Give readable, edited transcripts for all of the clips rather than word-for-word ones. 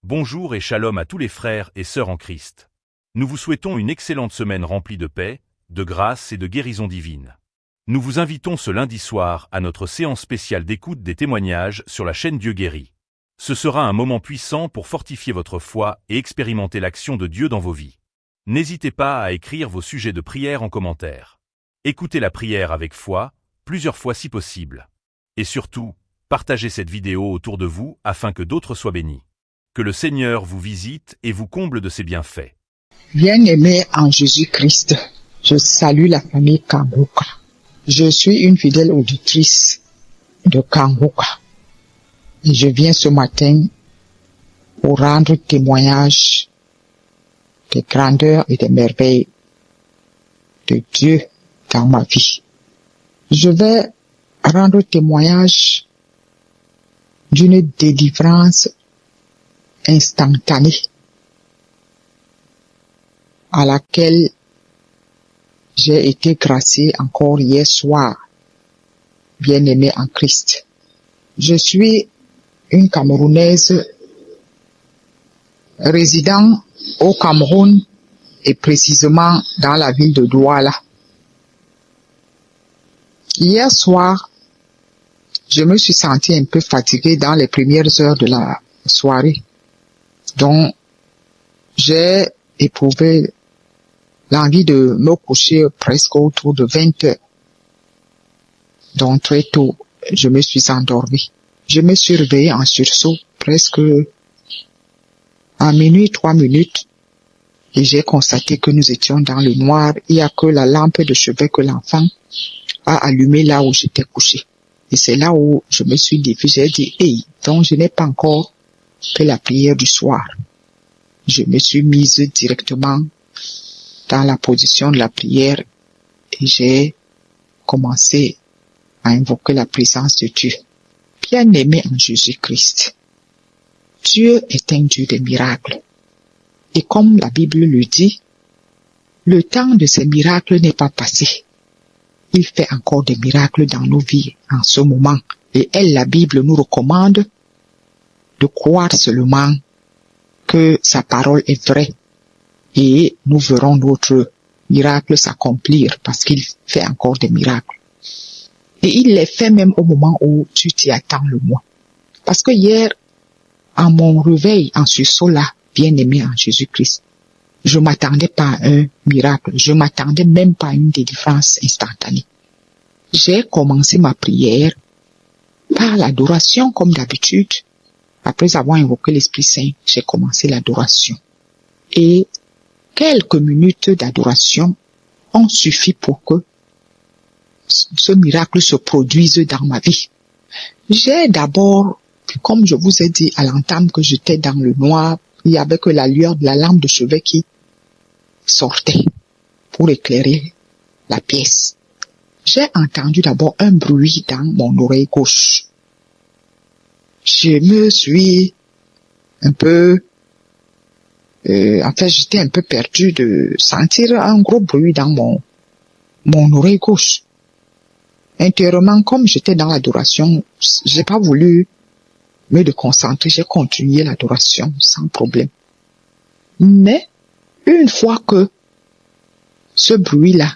Bonjour et shalom à tous les frères et sœurs en Christ. Nous vous souhaitons une excellente semaine remplie de paix, de grâce et de guérison divine. Nous vous invitons ce lundi soir à notre séance spéciale d'écoute des témoignages sur la chaîne Dieu guérit. Ce sera un moment puissant pour fortifier votre foi et expérimenter l'action de Dieu dans vos vies. N'hésitez pas à écrire vos sujets de prière en commentaire. Écoutez la prière avec foi, plusieurs fois si possible. Et surtout, partagez cette vidéo autour de vous afin que d'autres soient bénis. Que le Seigneur vous visite et vous comble de ses bienfaits. Bien-aimé en Jésus-Christ, je salue la famille Kambuka. Je suis une fidèle auditrice de Kambuka. Je viens ce matin pour rendre témoignage des grandeurs et des merveilles de Dieu dans ma vie. Je vais rendre témoignage d'une délivrance instantanée à laquelle j'ai été gracié encore hier soir, bien-aimé en Christ. Je suis une Camerounaise résidant au Cameroun et précisément dans la ville de Douala. Hier soir, je me suis sentie un peu fatiguée dans les premières heures de la soirée. Donc, j'ai éprouvé l'envie de me coucher presque autour de 20 heures. Donc, très tôt, je me suis endormie. Je me suis réveillée en sursaut presque à minuit 3 minutes et j'ai constaté que nous étions dans le noir. Il n'y a que la lampe de chevet que l'enfant a allumée là où j'étais couché. Et c'est là où je me suis dit, j'ai dit, hey, donc je n'ai pas encore fait la prière du soir. Je me suis mise directement dans la position de la prière et j'ai commencé à invoquer la présence de Dieu. Bien-aimé en Jésus-Christ, Dieu est un Dieu de miracles. Et comme la Bible le dit, le temps de ces miracles n'est pas passé. Il fait encore des miracles dans nos vies en ce moment. Et la Bible nous recommande de croire seulement que sa parole est vraie. Et nous verrons notre miracle s'accomplir parce qu'il fait encore des miracles. Et il les fait même au moment où tu t'y attends le moins. Parce que hier, à mon réveil en sursaut là, bien-aimé en Jésus-Christ, je m'attendais pas à un miracle. Je m'attendais même pas à une délivrance instantanée. J'ai commencé ma prière par l'adoration comme d'habitude. Après avoir invoqué l'Esprit Saint, j'ai commencé l'adoration. Et quelques minutes d'adoration ont suffi pour que ce miracle se produise dans ma vie. J'ai d'abord, comme je vous ai dit à l'entame que j'étais dans le noir, il y avait que la lueur de la lampe de chevet qui sortait pour éclairer la pièce. J'ai entendu d'abord un bruit dans mon oreille gauche. Je me suis un peu j'étais un peu perdu de sentir un gros bruit dans mon oreille gauche. Intérieurement, comme j'étais dans l'adoration, j'ai pas voulu me déconcentrer, j'ai continué l'adoration sans problème. Mais, une fois que ce bruit-là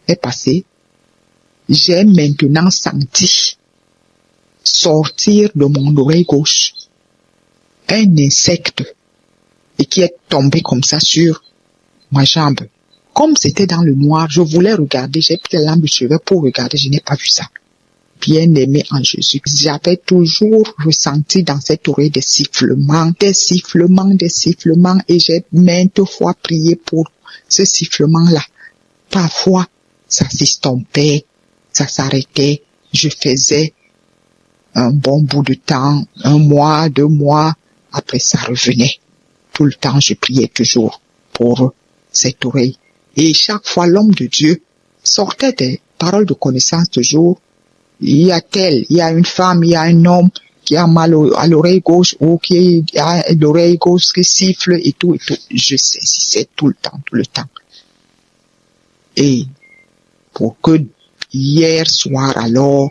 est passé, j'ai maintenant senti sortir de mon oreille gauche un insecte et qui est tombé comme ça sur ma jambe. Comme c'était dans le noir, je voulais regarder, j'ai pris la lampe de chevet pour regarder, je n'ai pas vu ça. Bien-aimé en Jésus, j'avais toujours ressenti dans cette oreille des sifflements, et j'ai maintes fois prié pour ce sifflement-là. Parfois, ça s'estompait, ça s'arrêtait, je faisais un bon bout de temps, 1 mois, 2 mois, après ça revenait. Tout le temps, je priais toujours pour cette oreille. Et chaque fois, l'homme de Dieu sortait des paroles de connaissance toujours. Il y a une femme, il y a un homme qui a mal à l'oreille gauche ou qui a l'oreille gauche qui siffle et tout. Je saisissais tout le temps. Et pour que hier soir alors,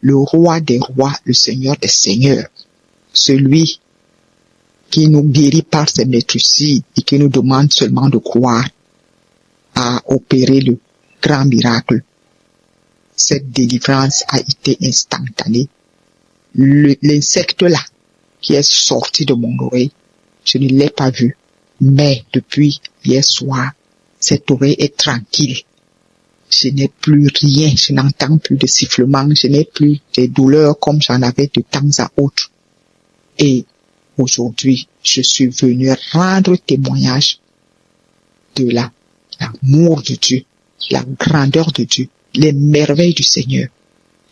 le roi des rois, le seigneur des seigneurs, celui qui nous guérit par ses maîtresses et qui nous demande seulement de croire, a opéré le grand miracle. Cette délivrance a été instantanée. L'insecte là, qui est sorti de mon oreille, je ne l'ai pas vu. Mais depuis hier soir, cette oreille est tranquille. Je n'ai plus rien, je n'entends plus de sifflements, je n'ai plus de douleurs comme j'en avais de temps à autre. Et aujourd'hui, je suis venu rendre témoignage de l'amour de Dieu, la grandeur de Dieu, les merveilles du Seigneur,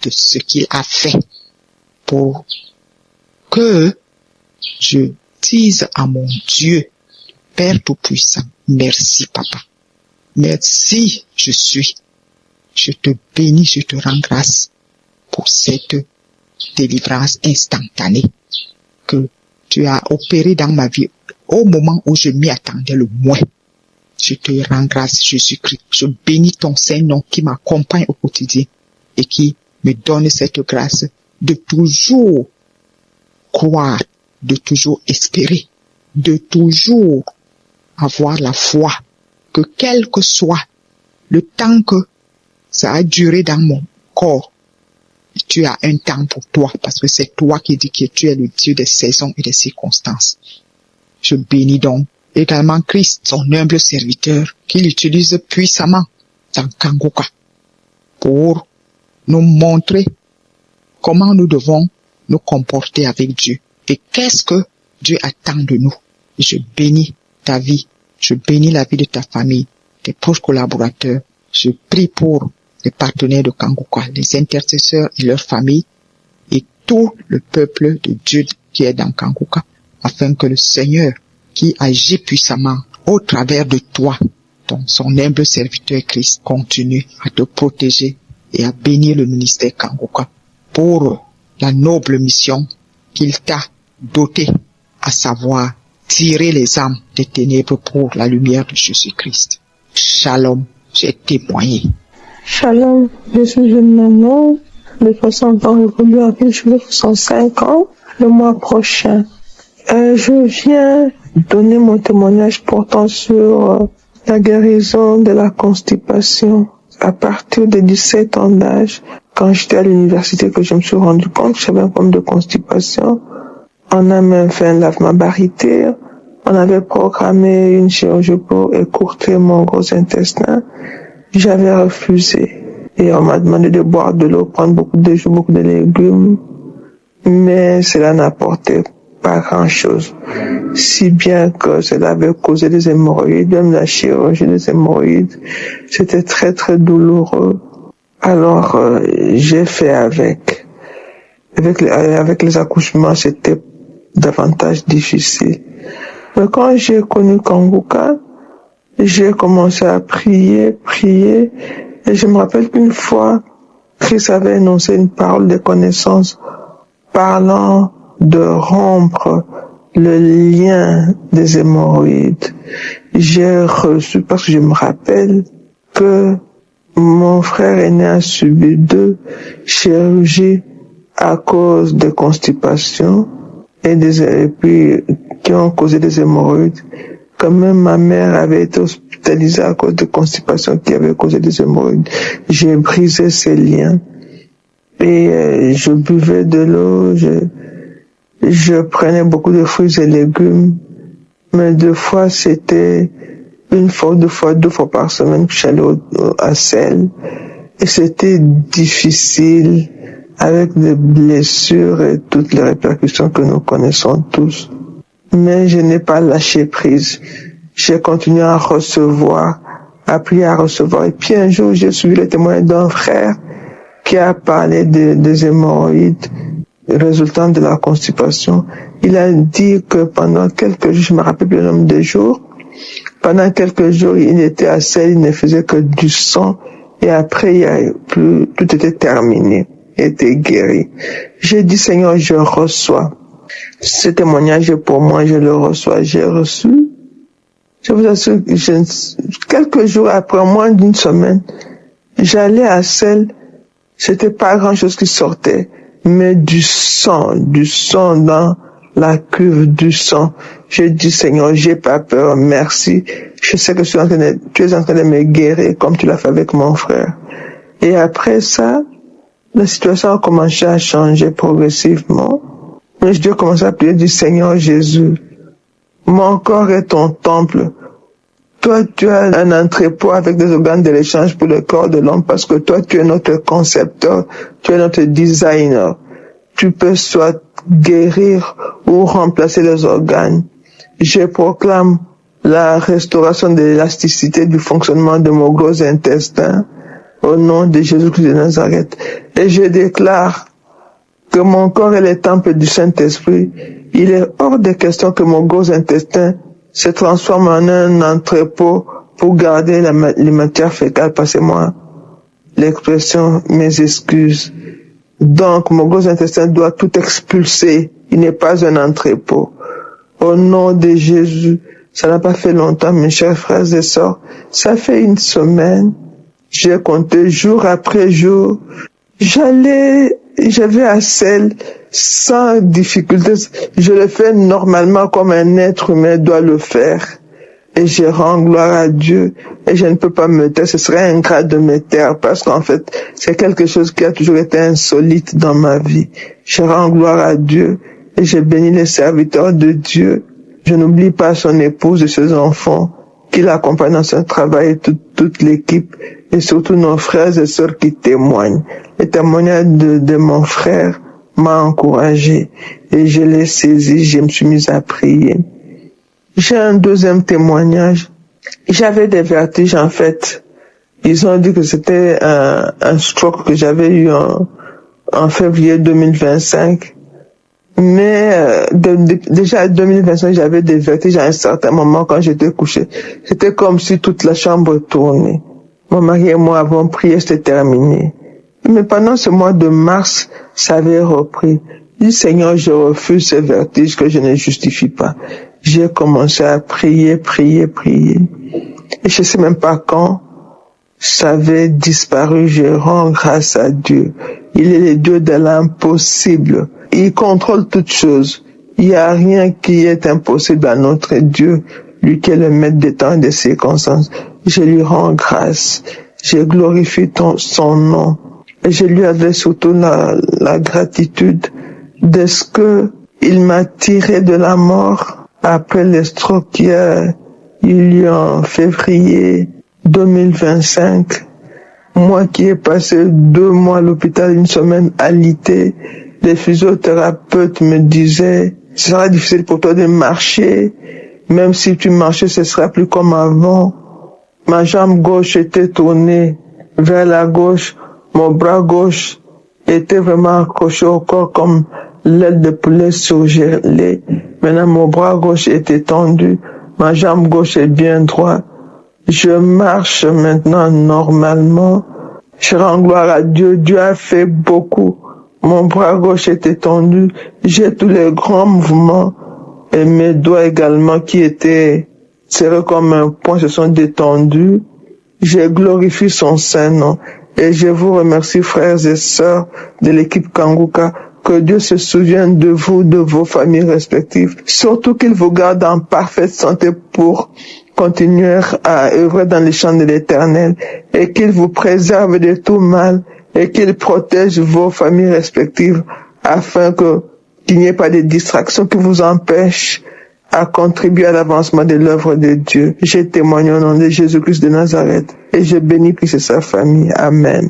de ce qu'il a fait pour que je dise à mon Dieu, Père Tout-Puissant, merci Papa, merci je te bénis, je te rends grâce pour cette délivrance instantanée que tu as opérée dans ma vie au moment où je m'y attendais le moins. Je te rends grâce, Jésus-Christ. Je bénis ton Saint-Nom qui m'accompagne au quotidien et qui me donne cette grâce de toujours croire, de toujours espérer, de toujours avoir la foi que quel que soit le temps que ça a duré dans mon corps, tu as un temps pour toi parce que c'est toi qui dis que tu es le Dieu des saisons et des circonstances. Je bénis donc également Christ, son humble serviteur, qu'il utilise puissamment dans Kangoka pour nous montrer comment nous devons nous comporter avec Dieu et qu'est-ce que Dieu attend de nous. Je bénis ta vie, je bénis la vie de ta famille, tes proches collaborateurs. Je prie pour les partenaires de Kangoka, les intercesseurs et leurs familles et tout le peuple de Dieu qui est dans Kangoka, afin que le Seigneur qui agit puissamment au travers de toi, son humble serviteur Christ, continue à te protéger et à bénir le ministère Kangoka pour la noble mission qu'il t'a dotée, à savoir tirer les âmes des ténèbres pour la lumière de Jésus-Christ. Shalom, j'ai témoigné. Shalom, je suis une maman de 60 ans révolue à ville, je vais 65 ans le mois prochain. Je viens donner mon témoignage portant sur la guérison de la constipation. À partir de 17 ans d'âge, quand j'étais à l'université, que je me suis rendu compte que j'avais un problème de constipation, on a même fait un lavement barytaire, on avait programmé une chirurgie pour écourter mon gros intestin. J'avais refusé et on m'a demandé de boire de l'eau, prendre beaucoup de jus, beaucoup de légumes, mais cela n'apportait pas grand-chose, si bien que cela avait causé des hémorroïdes, même la chirurgie des hémorroïdes, c'était très très douloureux. Alors j'ai fait avec les accouchements, c'était davantage difficile. Mais quand j'ai connu Kangoka, j'ai commencé à prier, et je me rappelle qu'une fois, Christ avait énoncé une parole de connaissance parlant de rompre le lien des hémorroïdes. J'ai reçu, parce que je me rappelle que mon frère aîné a subi 2 chirurgies à cause de constipation et puis qui ont causé des hémorroïdes. Quand même ma mère avait été hospitalisée à cause de constipation qui avait causé des hémorroïdes. J'ai brisé ces liens et je buvais de l'eau, je prenais beaucoup de fruits et légumes, mais 2 fois c'était 1 fois, 2 fois par semaine que j'allais à Sel et c'était difficile avec des blessures et toutes les répercussions que nous connaissons tous. Mais je n'ai pas lâché prise. J'ai continué à recevoir, à prier, à recevoir. Et puis un jour, j'ai suivi le témoignage d'un frère qui a parlé des hémorroïdes résultant de la constipation. Il a dit que pendant quelques jours, je me rappelle plus le nombre de jours, pendant quelques jours, il était à Sel, il ne faisait que du sang. Et après, tout était terminé. Il était guéri. J'ai dit, Seigneur, je reçois. Ce témoignage est pour moi, je le reçois, j'ai reçu. Je vous assure, quelques jours après, moins d'1 semaine, j'allais à Sel, c'était pas grand chose qui sortait, mais du sang dans la cuve du sang. Je dis, Seigneur, j'ai pas peur, merci. Je sais que tu es en train de me guérir comme tu l'as fait avec mon frère. Et après ça, la situation a commencé à changer progressivement. Mais je dois commencer à prier du Seigneur Jésus. Mon corps est ton temple. Toi, tu as un entrepôt avec des organes de l'échange pour le corps de l'homme parce que toi, tu es notre concepteur, tu es notre designer. Tu peux soit guérir ou remplacer les organes. Je proclame la restauration de l'élasticité du fonctionnement de mon gros intestin au nom de Jésus-Christ de Nazareth. Et je déclare que mon corps est le temple du Saint-Esprit. Il est hors de question que mon gros intestin se transforme en un entrepôt pour garder les matières fécales. Passez-moi l'expression, mes excuses. Donc, mon gros intestin doit tout expulser. Il n'est pas un entrepôt. Au nom de Jésus, ça n'a pas fait longtemps, mes chers frères et sœurs. Ça fait une semaine. J'ai compté jour après jour. J'avais à selle sans difficulté. Je le fais normalement comme un être humain doit le faire. Et je rends gloire à Dieu. Et je ne peux pas me taire. Ce serait ingrat de me taire parce qu'en fait, c'est quelque chose qui a toujours été insolite dans ma vie. Je rends gloire à Dieu et je bénis les serviteurs de Dieu. Je n'oublie pas son épouse et ses enfants qui l'accompagnent dans son travail et toute l'équipe et surtout nos frères et sœurs qui témoignent. Le témoignage de mon frère m'a encouragé et je l'ai saisi, je me suis mis à prier. J'ai un deuxième témoignage. J'avais des vertiges en fait. Ils ont dit que c'était un stroke que j'avais eu en février 2025. Mais déjà en 2025, j'avais des vertiges à un certain moment quand j'étais couché. C'était comme si toute la chambre tournait. Mon mari et moi avons prié, c'était terminé. Mais pendant ce mois de mars, ça avait repris. Je dis, Seigneur, je refuse ces vertiges que je ne justifie pas. J'ai commencé à prier. Et je sais même pas quand ça avait disparu. Je rends grâce à Dieu. Il est le Dieu de l'impossible. Il contrôle toutes choses. Il n'y a rien qui est impossible à notre Dieu, lui qui est le maître des temps et des circonstances. Je lui rends grâce. Je glorifie son nom. Et je lui adresse surtout la gratitude de ce que il m'a tiré de la mort après le stroke qui a eu lieu en février 2025. Moi qui ai passé 2 mois à l'hôpital, 1 semaine alité, les physiothérapeutes me disaient, ce sera difficile pour toi de marcher, même si tu marchais, ce sera plus comme avant. Ma jambe gauche était tournée vers la gauche, mon bras gauche était vraiment accroché au corps comme l'aile de poulet surgelée. Maintenant, mon bras gauche était tendu, ma jambe gauche est bien droite. Je marche maintenant normalement. Je rends gloire à Dieu. Dieu a fait beaucoup. Mon bras gauche était tendu. J'ai tous les grands mouvements et mes doigts également qui étaient serrés comme un poing se sont détendus. Je glorifie son saint nom et je vous remercie, frères et sœurs de l'équipe Kanguka. Que Dieu se souvienne de vous, de vos familles respectives. Surtout qu'il vous garde en parfaite santé pour continuer à œuvrer dans les champs de l'Éternel et qu'il vous préserve de tout mal et qu'il protège vos familles respectives afin qu'il n'y ait pas de distractions qui vous empêchent à contribuer à l'avancement de l'œuvre de Dieu. Je témoigne au nom de Jésus-Christ de Nazareth et je bénis Christ et sa famille. Amen.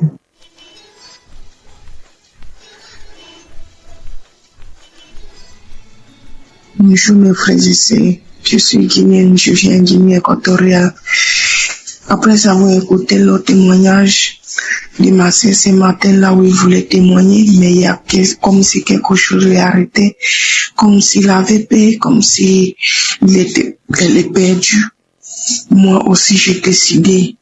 Bonjour mes frères et sœurs, je suis guinéenne, je viens de Guinée équatoriale. Après avoir écouté le témoignage de ma sœur ce matin là où il voulait témoigner, mais il y a comme si quelque chose est arrêté, comme s'il avait peur, comme s'il elle est perdue. Moi aussi j'ai décidé,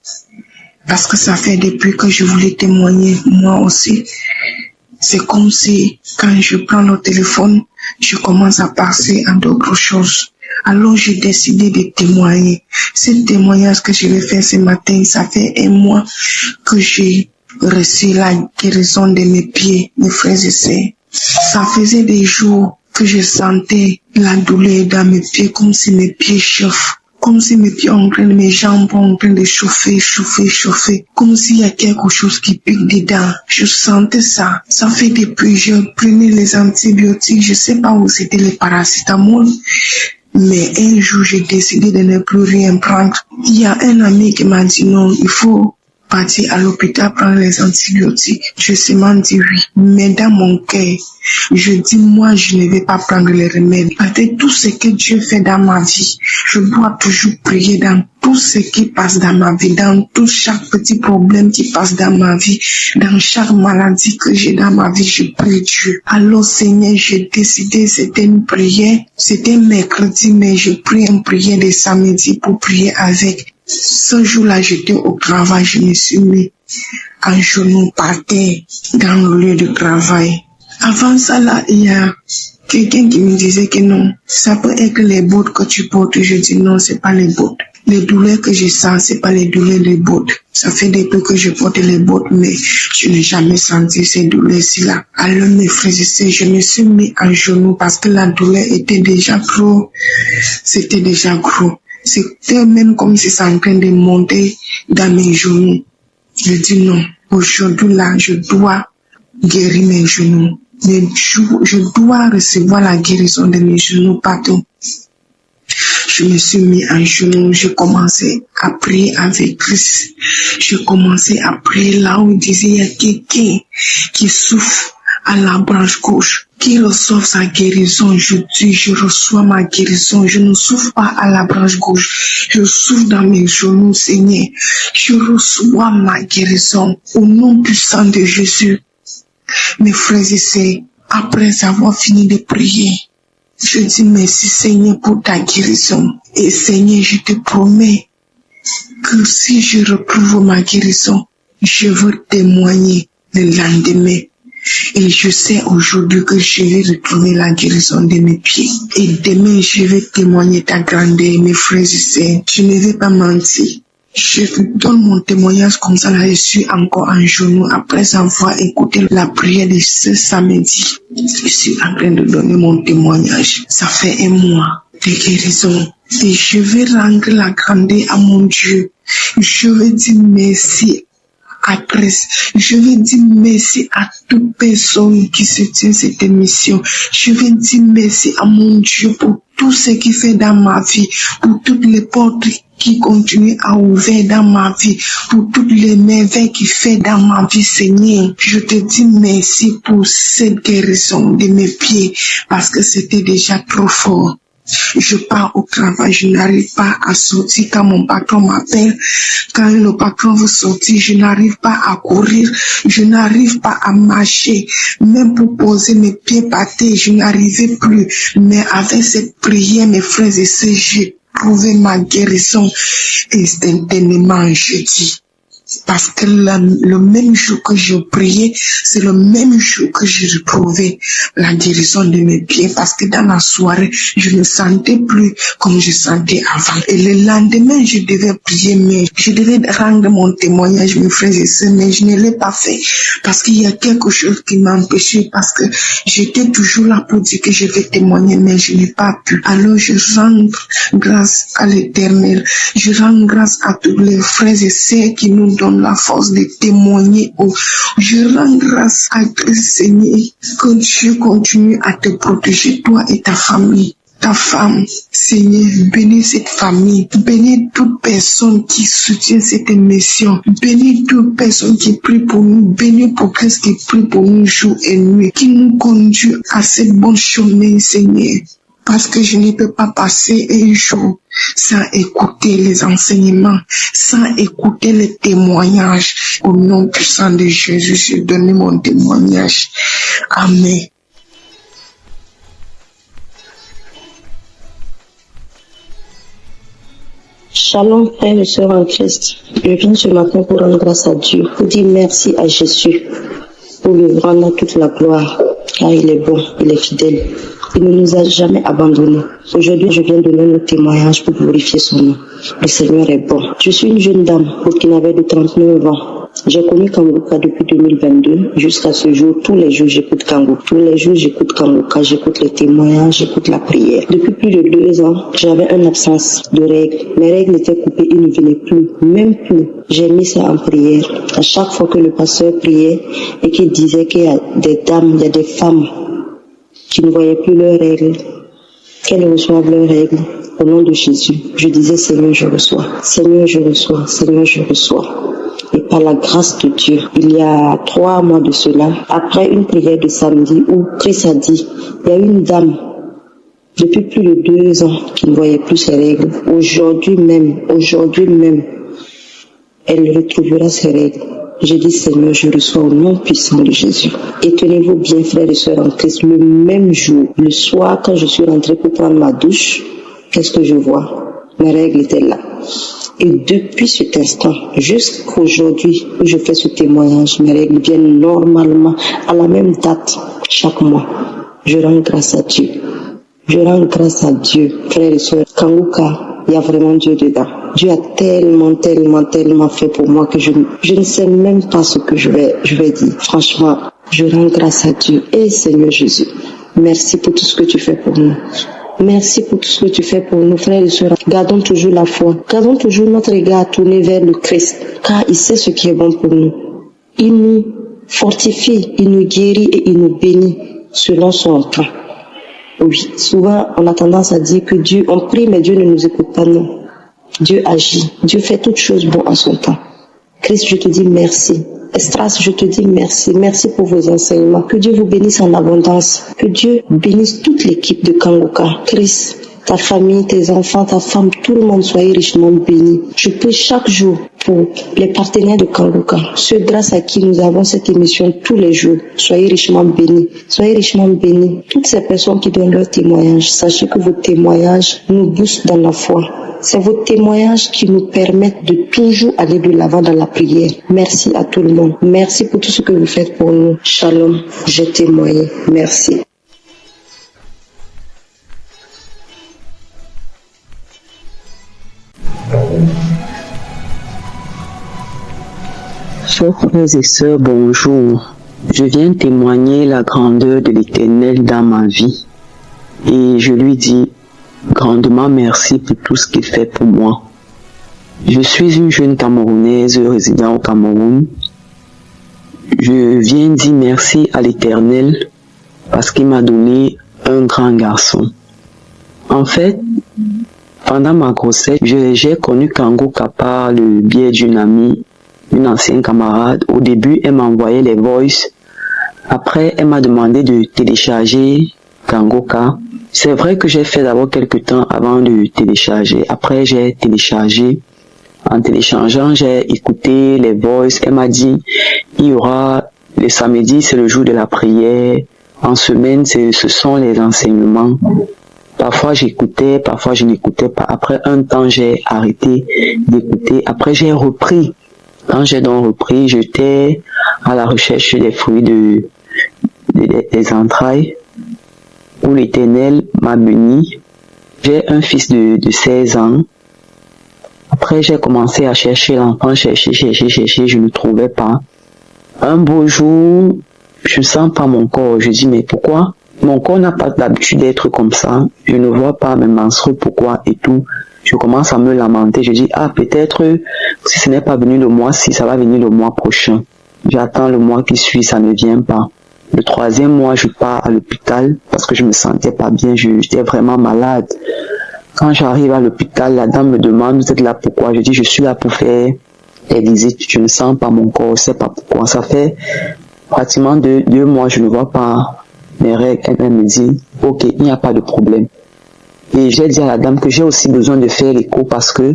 parce que ça fait depuis que je voulais témoigner, moi aussi. C'est comme si, quand je prends le téléphone, je commence à passer à d'autres choses. Alors, j'ai décidé de témoigner. Ce témoignage que je vais faire ce matin, ça fait 1 mois que j'ai reçu la guérison de mes pieds, mes frères et sœurs. Ça faisait des jours que je sentais la douleur dans mes pieds, comme si mes pieds chauffent. Comme si mes pieds mes jambes sont en train de chauffer, comme s'il y a quelque chose qui pique dedans. Je sentais ça. Ça fait depuis, je prenais les antibiotiques, je sais pas où c'était les paracétamol, mais un jour j'ai décidé de ne plus rien prendre. Il y a un ami qui m'a dit non, il faut partir à l'hôpital prendre les antibiotiques. Je seulement dit oui. Mais dans mon cœur, je dis moi je ne vais pas prendre les remèdes. Parce que tout ce que Dieu fait dans ma vie, je dois toujours prier dans tout ce qui passe dans ma vie, dans tout chaque petit problème qui passe dans ma vie, dans chaque maladie que j'ai dans ma vie, je prie Dieu. Alors Seigneur, j'ai décidé, c'était une prière, c'était mercredi, mais je prie une prière de samedi pour prier avec. Ce jour-là, j'étais au travail, je me suis mis en genou par terre dans le lieu de travail. Avant ça, là, il y a quelqu'un qui me disait que non, ça peut être les bottes que tu portes. Je dis non, c'est pas les bottes. Les douleurs que je sens, c'est pas les douleurs des bottes. Ça fait depuis que je porte les bottes, mais je n'ai jamais senti ces douleurs-ci-là. Alors mes frères et sœurs, je me suis mis en genou parce que la douleur était déjà gros. C'était déjà gros. C'était même comme si ça en train de monter dans mes genoux. Je dis non, aujourd'hui là, je dois guérir mes genoux. Je dois recevoir la guérison de mes genoux partout. Je me suis mis en genoux, j'ai commencé à prier avec Christ. J'ai commencé à prier là où il disait il y a quelqu'un qui souffre à la branche gauche, qui reçoit sa guérison. Je dis, je reçois ma guérison. Je ne souffre pas à la branche gauche. Je souffre dans mes genoux, Seigneur. Je reçois ma guérison au nom puissant de Jésus. Mes frères et sœurs, après avoir fini de prier, je dis merci Seigneur pour ta guérison. Et Seigneur, je te promets que si je retrouve ma guérison, je veux témoigner le lendemain. Et je sais aujourd'hui que je vais retrouver la guérison de mes pieds. Et demain, je vais témoigner ta grandeur, mes frères et sœurs. Je ne vais pas mentir. Je donne mon témoignage comme ça, là, je suis encore en genoux après avoir écouté la prière de ce samedi. Je suis en train de donner mon témoignage. Ça fait un mois de guérison. Et je vais rendre la grandeur à mon Dieu. Je vais dire merci. Après, je vais dire merci à toute personne qui soutient cette émission. Je vais dire merci à mon Dieu pour tout ce qu'il fait dans ma vie, pour toutes les portes qui continuent à ouvrir dans ma vie, pour toutes les merveilles qu'il fait dans ma vie, Seigneur. Je te dis merci pour cette guérison de mes pieds, parce que c'était déjà trop fort. Je pars au travail, je n'arrive pas à sortir quand mon patron m'appelle. Quand le patron veut sortir, je n'arrive pas à courir, je n'arrive pas à marcher. Même pour poser mes pieds par terre, je n'arrivais plus. Mais avec cette prière, mes frères et sœurs, j'ai trouvé ma guérison instantanément, je dis. Parce que le même jour que je priais, c'est le même jour que j'ai retrouvé la guérison de mes pieds. Parce que dans la soirée, je ne sentais plus comme je sentais avant. Et le lendemain, je devais prier, mais je devais rendre mon témoignage, mes frères et sœurs, mais je ne l'ai pas fait. Parce qu'il y a quelque chose qui m'a empêché. Parce que j'étais toujours là pour dire que je vais témoigner, mais je n'ai pas pu. Alors je rends grâce à l'Éternel. Je rends grâce à tous les frères et sœurs qui nous donne la force de témoigner. Je rends grâce à toi, Seigneur, que Dieu continue à te protéger, toi et ta famille, ta femme. Seigneur, bénis cette famille, bénis toute personne qui soutient cette émission, bénis toute personne qui prie pour nous, bénis pour Christ qui prie pour nous jour et nuit, qui nous conduit à cette bonne chemin, Seigneur. Parce que je ne peux pas passer un jour sans écouter les enseignements, sans écouter les témoignages. Au nom puissant de Jésus, je donne mon témoignage. Amen. Shalom, frères et sœurs en Christ. Je viens ce matin pour rendre grâce à Dieu, pour dire merci à Jésus, pour lui rendre toute la gloire, car il est bon, il est fidèle. Il ne nous a jamais abandonnés. Aujourd'hui, je viens donner le témoignage pour glorifier son nom. Le Seigneur est bon. Je suis une jeune dame burkinabé de 39 ans. J'ai connu Kangoka depuis 2022 jusqu'à ce jour. Tous les jours, j'écoute Kangoka. Tous les jours, j'écoute Kangoka. J'écoute les témoignages, j'écoute la prière. Depuis plus de 2 ans, j'avais une absence de règles. Mes règles étaient coupées, ils ne venaient plus. Même plus. J'ai mis ça en prière. À chaque fois que le pasteur priait et qu'il disait qu'il y a des dames, il y a des femmes qui ne voyaient plus leurs règles, qu'elles reçoivent leurs règles, au nom de Jésus, je disais, Seigneur, je reçois. Seigneur, je reçois. Seigneur, je reçois. Et par la grâce de Dieu, il y a 3 mois de cela, après une prière de samedi où Christ a dit, il y a une dame, depuis plus de 2 ans, qui ne voyait plus ses règles. Aujourd'hui même, elle retrouvera ses règles. J'ai dit, Seigneur, je reçois au nom puissant de Jésus. Et tenez-vous bien, frères et sœurs en Christ, le même jour, le soir, quand je suis rentrée pour prendre ma douche, qu'est-ce que je vois? Mes règles étaient là. Et depuis cet instant, jusqu'aujourd'hui où je fais ce témoignage, mes règles viennent normalement à la même date chaque mois. Je rends grâce à Dieu. Je rends grâce à Dieu, frères et sœurs. Kangoka, il y a vraiment Dieu dedans. Dieu a tellement fait pour moi que je ne sais même pas ce que je vais dire. Franchement, je rends grâce à Dieu. Et Seigneur Jésus, merci pour tout ce que tu fais pour nous. Merci pour tout ce que tu fais pour nous, frères et sœurs. Gardons toujours la foi. Gardons toujours notre regard tourné vers le Christ, car il sait ce qui est bon pour nous. Il nous fortifie, il nous guérit et il nous bénit selon son plan. Oui, souvent on a tendance à dire que Dieu, on prie mais Dieu ne nous écoute pas, non. Dieu agit, Dieu fait toutes choses bonnes en son temps. Christ, je te dis merci. Estras, je te dis merci. Merci pour vos enseignements. Que Dieu vous bénisse en abondance. Que Dieu bénisse toute l'équipe de Kangoka. Christ, ta famille, tes enfants, ta femme, tout le monde soyez richement bénis. Je prie chaque jour pour les partenaires de Kangoka, ceux grâce à qui nous avons cette émission tous les jours. Soyez richement bénis. Soyez richement bénis. Toutes ces personnes qui donnent leur témoignage, sachez que vos témoignages nous boostent dans la foi. C'est vos témoignages qui nous permettent de toujours aller de l'avant dans la prière. Merci à tout le monde. Merci pour tout ce que vous faites pour nous. Shalom, j'ai témoigné. Merci. Chers frères et sœurs, bonjour. Je viens témoigner la grandeur de l'Éternel dans ma vie. Et je lui dis grandement merci pour tout ce qu'il fait pour moi. Je suis une jeune Camerounaise résidant au Cameroun. Je viens dire merci à l'Éternel parce qu'il m'a donné un grand garçon. En fait, pendant ma grossesse, j'ai connu Kangoka par le biais d'une amie, une ancienne camarade. Au début, elle m'envoyait les voices. Après, elle m'a demandé de télécharger Kangoka. C'est vrai que j'ai fait d'abord quelques temps avant de télécharger. Après, j'ai téléchargé. En téléchargeant, j'ai écouté les voices. Elle m'a dit, il y aura le samedi, c'est le jour de la prière. En semaine, ce sont les enseignements. Parfois, j'écoutais, parfois, je n'écoutais pas. Après un temps, j'ai arrêté d'écouter. Après, j'ai repris. Quand j'ai donc repris, j'étais à la recherche des fruits des entrailles, où l'Éternel m'a béni. J'ai un fils de 16 ans. Après, j'ai commencé à chercher l'enfant, chercher, je ne trouvais pas. Un beau jour, je ne sens pas mon corps. Je dis, mais pourquoi? Mon corps n'a pas l'habitude d'être comme ça. Je ne vois pas mes menstrues, pourquoi et tout. Je commence à me lamenter. Je dis, peut-être, si ce n'est pas venu le mois-ci, ça va venir le mois prochain. J'attends le mois qui suit, ça ne vient pas. Le 3e mois, je pars à l'hôpital parce que je me sentais pas bien, j'étais vraiment malade. Quand j'arrive à l'hôpital, la dame me demande, vous êtes là pourquoi? Je dis, je suis là pour faire des visites. Je ne sens pas mon corps, je sais pas pourquoi. Ça fait pratiquement 2 mois, je ne vois pas mes règles. Elle me dit, ok, il n'y a pas de problème. Et j'ai dit à la dame que j'ai aussi besoin de faire l'écho parce que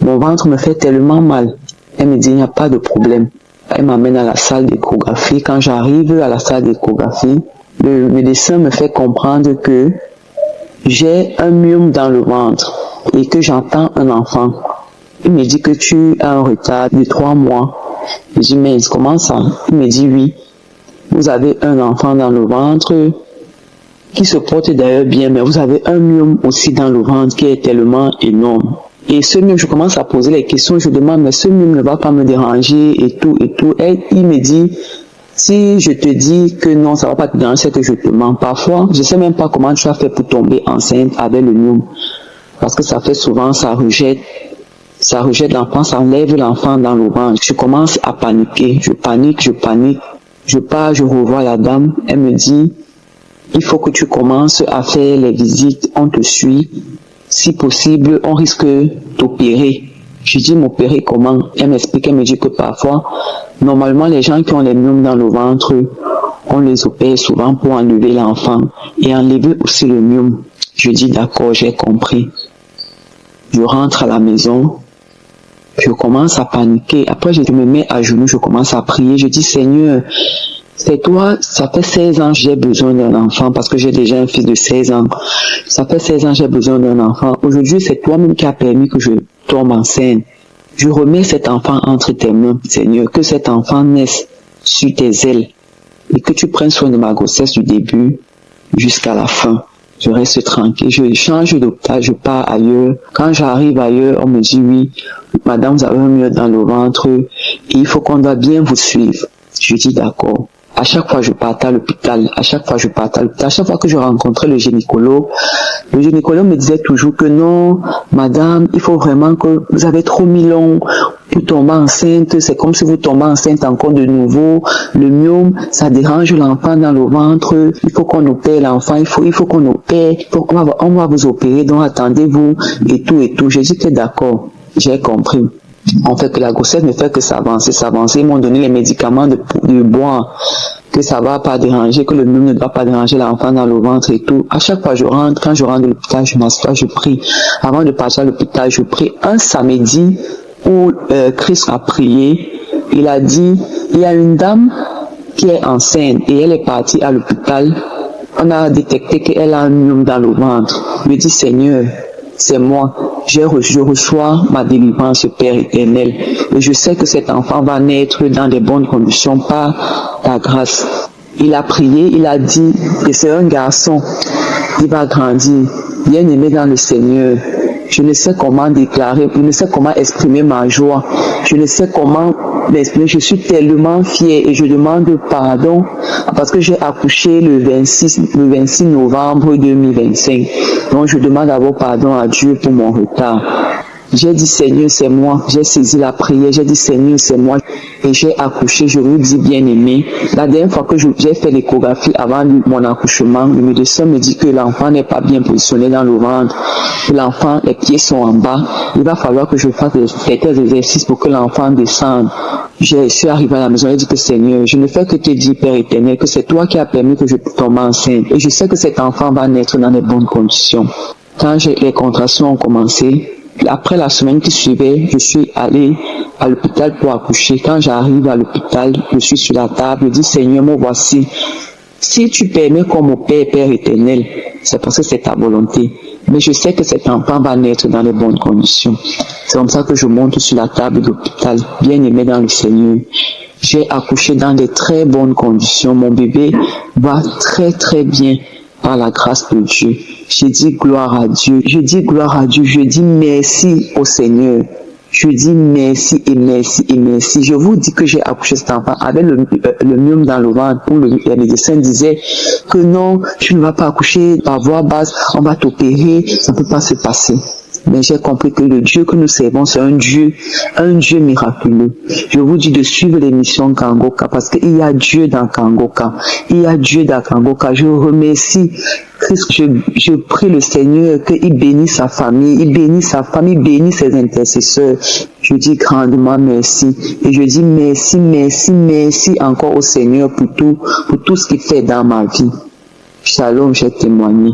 mon ventre me fait tellement mal. Elle me dit, il n'y a pas de problème. Elle m'amène à la salle d'échographie. Quand j'arrive à la salle d'échographie, le médecin me fait comprendre que j'ai un myome dans le ventre et que j'entends un enfant. Il me dit que tu as un retard de 3 mois. Je dis, mais comment ça? Il me dit, oui, vous avez un enfant dans le ventre qui se porte d'ailleurs bien, mais vous avez un myome aussi dans le ventre qui est tellement énorme. Et ce mieux, je commence à poser les questions, je demande, mais ce mieux ne va pas me déranger et tout. Et il me dit, si je te dis que non, ça va pas te déranger, c'est que je te mens. Parfois, je sais même pas comment tu as fait pour tomber enceinte avec le mieux. Parce que ça fait souvent, ça rejette l'enfant, ça enlève l'enfant dans le ventre. Je commence à paniquer, je panique. Je pars, je revois la dame, elle me dit, il faut que tu commences à faire les visites, on te suit. Si possible, on risque d'opérer. Je dis, m'opérer comment? Elle m'explique, elle me dit que parfois, normalement, les gens qui ont les myomes dans le ventre, on les opère souvent pour enlever l'enfant et enlever aussi le myome. Je dis, d'accord, j'ai compris. Je rentre à la maison, je commence à paniquer. Après, je me mets à genoux, je commence à prier. Je dis, Seigneur, c'est toi, ça fait 16 ans que j'ai besoin d'un enfant parce que j'ai déjà un fils de 16 ans. Ça fait 16 ans que j'ai besoin d'un enfant. Aujourd'hui, c'est toi-même qui as permis que je tombe enceinte. Je remets cet enfant entre tes mains, Seigneur, que cet enfant naisse sur tes ailes et que tu prennes soin de ma grossesse du début jusqu'à la fin. Je reste tranquille, je change d'hôpital, je pars ailleurs. Quand j'arrive ailleurs, on me dit oui, madame, vous avez un myope dans le ventre et il faut qu'on doit bien vous suivre. Je dis d'accord. À chaque fois, je partais à l'hôpital. À chaque fois que je rencontrais le gynécologue me disait toujours que non, madame, il faut vraiment que vous avez trop mis long pour tomber enceinte. C'est comme si vous tombez enceinte encore de nouveau. Le myome, ça dérange l'enfant dans le ventre. Il faut qu'on opère l'enfant. Il faut qu'on opère. On va vous opérer. Donc, attendez-vous et tout. J'ai dit que d'accord. J'ai compris. En fait, que la grossesse ne fait que s'avancer. Ils m'ont donné les médicaments de boire, que ça va pas déranger, que le myome ne doit pas déranger l'enfant dans le ventre et tout. À chaque fois, quand je rentre de l'hôpital, je m'assois, je prie. Avant de partir à l'hôpital, je prie. Un samedi où Christ a prié, il a dit, il y a une dame qui est enceinte et elle est partie à l'hôpital. On a détecté qu'elle a un myome dans le ventre. Je dis, Seigneur, c'est moi. Je reçois ma délivrance, Père éternel. Et je sais que cet enfant va naître dans de bonnes conditions par ta grâce. Il a prié, il a dit que c'est un garçon. Il va grandir, bien aimé dans le Seigneur. Je ne sais comment déclarer, je ne sais comment exprimer ma joie. Je ne sais comment m'exprimer. Je suis tellement fière et je demande pardon parce que j'ai accouché le 26 novembre 2025. Donc je demande d'abord pardon à Dieu pour mon retard. J'ai dit, Seigneur, c'est moi. J'ai saisi la prière. J'ai dit, Seigneur, c'est moi. Et j'ai accouché. Je vous dis, bien aimé. La dernière fois que j'ai fait l'échographie avant mon accouchement, le médecin me dit que l'enfant n'est pas bien positionné dans le ventre. Que l'enfant, les pieds sont en bas. Il va falloir que je fasse quelques exercices pour que l'enfant descende. Je suis arrivé à la maison. J'ai dit que, Seigneur, je ne fais que te dire, Père éternel, que c'est toi qui as permis que je tombe enceinte. Et je sais que cet enfant va naître dans les bonnes conditions. Quand les contractions ont commencé, après la semaine qui suivait, je suis allé à l'hôpital pour accoucher. Quand j'arrive à l'hôpital, je suis sur la table, je dis, Seigneur, me voici. Si tu permets qu'on m'opère, Père éternel, c'est parce que c'est ta volonté. Mais je sais que cet enfant va naître dans les bonnes conditions. C'est comme ça que je monte sur la table de l'hôpital, bien aimé dans le Seigneur. J'ai accouché dans de très bonnes conditions. Mon bébé va très très bien par la grâce de Dieu. Je dis gloire à Dieu. Je dis gloire à Dieu. Je dis merci au Seigneur. Je dis merci et merci et merci. Je vous dis que j'ai accouché cet enfant avec le myome dans le ventre où les médecins disaient que non, tu ne vas pas accoucher par voie basse, on va t'opérer, ça ne peut pas se passer. Mais j'ai compris que le Dieu que nous servons, c'est un Dieu miraculeux. Je vous dis de suivre l'émission Kangoka parce qu'il y a Dieu dans Kangoka. Il y a Dieu dans Kangoka. Je remercie Christ. Je prie le Seigneur qu'il bénisse sa famille, il bénisse sa famille, bénisse ses intercesseurs. Je dis grandement merci. Et je dis merci, merci, merci encore au Seigneur pour tout ce qu'il fait dans ma vie. Shalom, j'ai témoigné.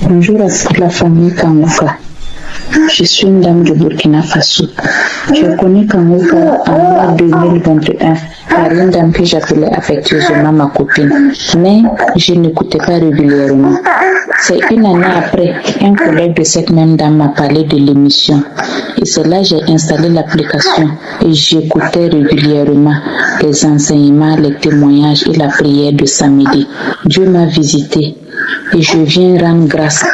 Bonjour à toute la famille Kangoka. Je suis une dame de Burkina Faso. Je connais Kangoka en mai 2021 par une dame que j'appelais affectueusement ma copine, mais je n'écoutais pas régulièrement. C'est une année après, un collègue de cette même dame m'a parlé de l'émission. Et c'est là que j'ai installé l'application et j'écoutais régulièrement les enseignements, les témoignages et la prière de samedi. Dieu m'a visité et je viens rendre grâce.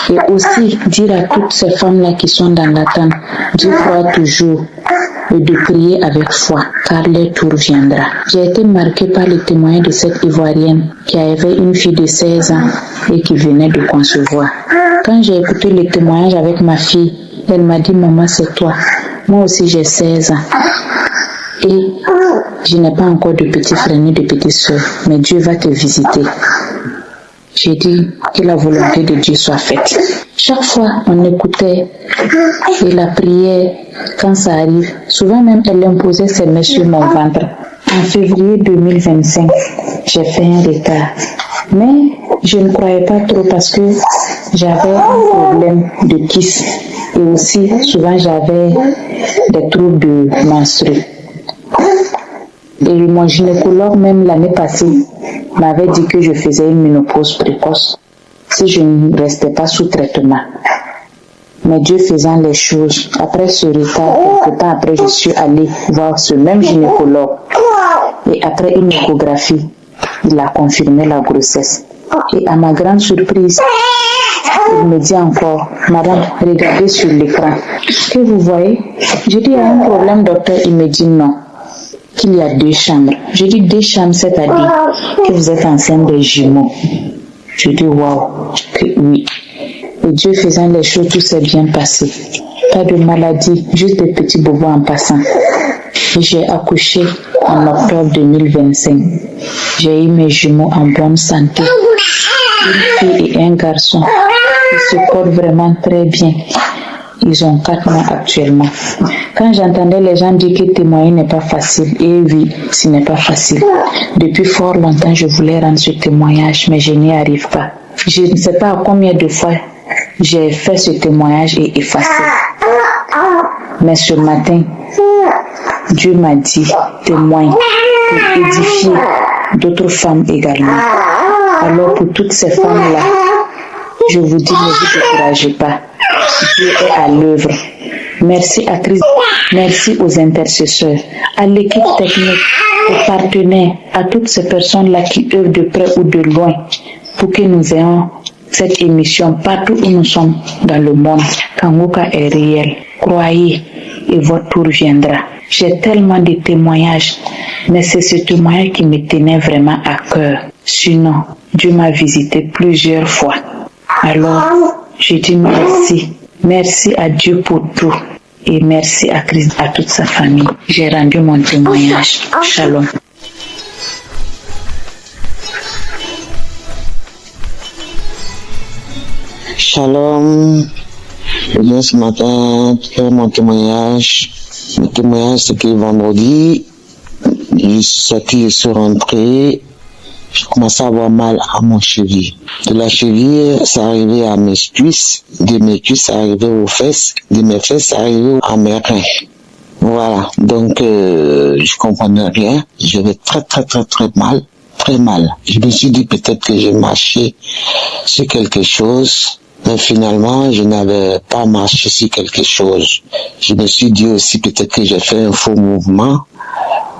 Et aussi dire à toutes ces femmes-là qui sont dans l'attente, Dieu croit toujours et de prier avec foi, car leur tour viendra. J'ai été marquée par le témoignage de cette Ivoirienne qui avait une fille de 16 ans et qui venait de concevoir. Quand j'ai écouté le témoignage avec ma fille, elle m'a dit, maman, c'est toi. Moi aussi, j'ai 16 ans. Et je n'ai pas encore de petits frères ni de petites soeurs, mais Dieu va te visiter. J'ai dit que la volonté de Dieu soit faite. Chaque fois, on écoutait et la prière, quand ça arrive, souvent même elle imposait ses mains sur mon ventre. En février 2025, j'ai fait un retard. Mais je ne croyais pas trop parce que j'avais un problème de kyste et aussi souvent j'avais des troubles de menstrues. Et mon gynécologue, même l'année passée, m'avait dit que je faisais une ménopause précoce si je ne restais pas sous traitement. Mais Dieu faisant les choses, après ce retard, quelque temps après, je suis allée voir ce même gynécologue. Et après une échographie, il a confirmé la grossesse. Et à ma grande surprise, il me dit encore, madame, regardez sur l'écran. Que vous voyez? Je dis, il y a un problème, docteur. Il me dit non. Qu'il y a 2 chambres. Je dis 2 chambres, c'est-à-dire que vous êtes enceinte des jumeaux. Je dis waouh, que oui. Et Dieu faisant les choses, tout s'est bien passé. Pas de maladie, juste des petits bobos en passant. Et j'ai accouché en octobre 2025. J'ai eu mes jumeaux en bonne santé. Une fille et un garçon. Ils se portent vraiment très bien. Ils ont 4 mois actuellement. Quand j'entendais les gens dire que témoigner n'est pas facile, et oui, ce n'est pas facile. Depuis fort longtemps, je voulais rendre ce témoignage, mais je n'y arrive pas. Je ne sais pas combien de fois j'ai fait ce témoignage et effacé. Mais ce matin, Dieu m'a dit, témoigne, pour édifier d'autres femmes également. Alors pour toutes ces femmes-là, je vous dis, ne vous découragez pas. Dieu est à l'œuvre. Merci à Christ, merci aux intercesseurs, à l'équipe technique, aux partenaires, à toutes ces personnes-là qui œuvrent de près ou de loin pour que nous ayons cette émission partout où nous sommes dans le monde. Kanguka est réel. Croyez et votre tour viendra. J'ai tellement de témoignages, mais c'est ce témoignage qui me tenait vraiment à cœur. Sinon, Dieu m'a visité plusieurs fois. Alors, je dis merci. Merci à Dieu pour tout. Et merci à Christ, à toute sa famille. J'ai rendu mon témoignage. Shalom. Shalom. Je viens ce matin faire mon témoignage. Mon témoignage, c'est que vendredi, je suis sorti, je suis rentré. Je commençais à avoir mal à mon cheville. De la cheville, ça arrivait à mes cuisses. De mes cuisses, ça arrivait aux fesses. De mes fesses, ça arrivait à mes reins. Voilà. Donc, je comprenais rien. J'avais très mal. Très mal. Je me suis dit peut-être que je marchais sur quelque chose. Mais finalement, je n'avais pas marché sur quelque chose. Je me suis dit aussi peut-être que j'ai fait un faux mouvement.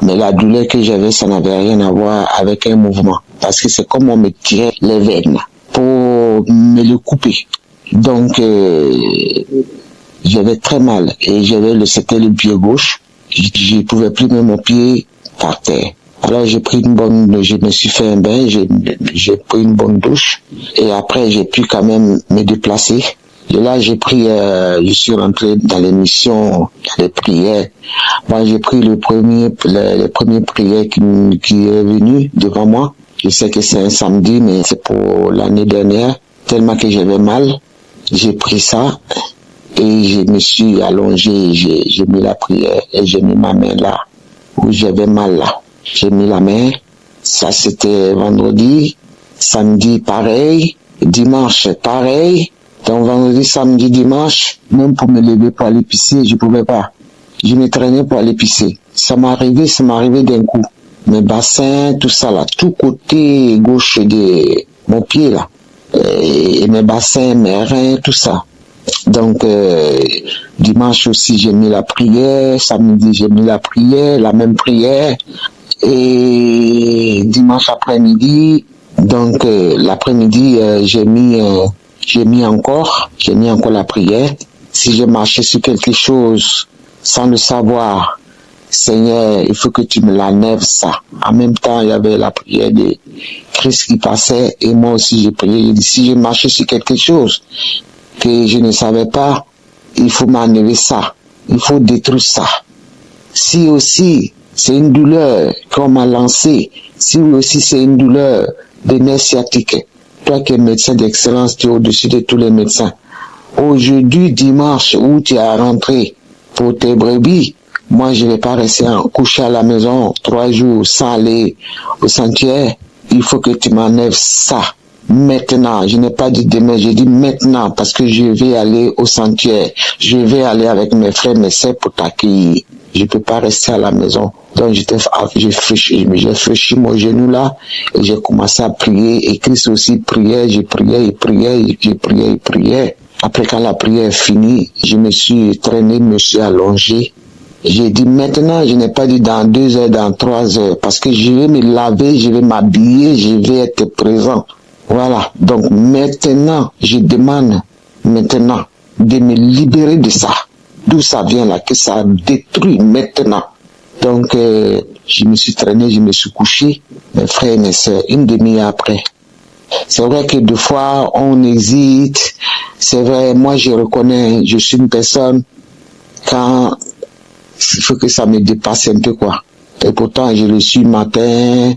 Mais la douleur que j'avais, ça n'avait rien à voir avec un mouvement. Parce que c'est comme on me tirait les veines pour me le couper. Donc, j'avais très mal. Et c'était le pied gauche. Je ne pouvais plus mettre mon pied par terre. Alors je me suis fait un bain, j'ai pris une bonne douche. Et après, j'ai pu quand même me déplacer. Et là, je suis rentré dans l'émission, les prières. Moi, j'ai pris les premiers prières qui est venu devant moi. Je sais que c'est un samedi, mais c'est pour l'année dernière. Tellement que j'avais mal, j'ai pris ça et je me suis allongé, j'ai mis la prière et j'ai mis ma main là, où j'avais mal là. J'ai mis la main, ça c'était vendredi, samedi pareil, dimanche pareil. Donc vendredi, samedi, dimanche, même pour me lever pour aller pisser, je pouvais pas. Je me traînais pour aller pisser. Ça m'arrivait d'un coup. mes bassins, tout ça là, tout côté gauche de mon pied là, et mes bassins, mes reins, tout ça. Donc, dimanche aussi, j'ai mis la prière, samedi, j'ai mis la prière, la même prière, et dimanche après-midi, donc l'après-midi, j'ai mis encore la prière. Si j'ai marché sur quelque chose sans le savoir, Seigneur, il faut que tu me l'enlèves ça. En même temps, il y avait la prière de Christ qui passait et moi aussi j'ai prié. J'ai dit, si j'ai marché sur quelque chose que je ne savais pas, il faut m'enlever ça. Il faut détruire ça. Si aussi c'est une douleur qu'on m'a lancée, si aussi c'est une douleur de nerfs sciatiques, toi qui es médecin d'excellence, tu es au-dessus de tous les médecins. Aujourd'hui, dimanche, où tu es rentré pour tes brebis, moi, je ne vais pas rester couché à la maison 3 jours sans aller au sanctuaire. Il faut que tu m'enlèves ça. Maintenant, je n'ai pas dit demain, j'ai dit maintenant parce que je vais aller au sanctuaire. Je vais aller avec mes frères, mes sœurs pour t'accueillir. Je ne peux pas rester à la maison. Donc, j'ai fléchi mon genou là et j'ai commencé à prier. Et Christ aussi priait, j'ai prié. Après, quand la prière est finie, je me suis traîné, je me suis allongé. J'ai dit maintenant, je n'ai pas dit dans 2 heures, dans 3 heures, parce que je vais me laver, je vais m'habiller, je vais être présent. Voilà. Donc maintenant, je demande maintenant de me libérer de ça. D'où ça vient là, que ça détruit maintenant. Donc, je me suis traîné, je me suis couché, mes frères et mes sœurs, une demi-heure après. C'est vrai que des fois, on hésite. C'est vrai, moi, je reconnais, je suis une personne, quand il faut que ça me dépasse un peu, quoi. Et pourtant, je le suis le matin,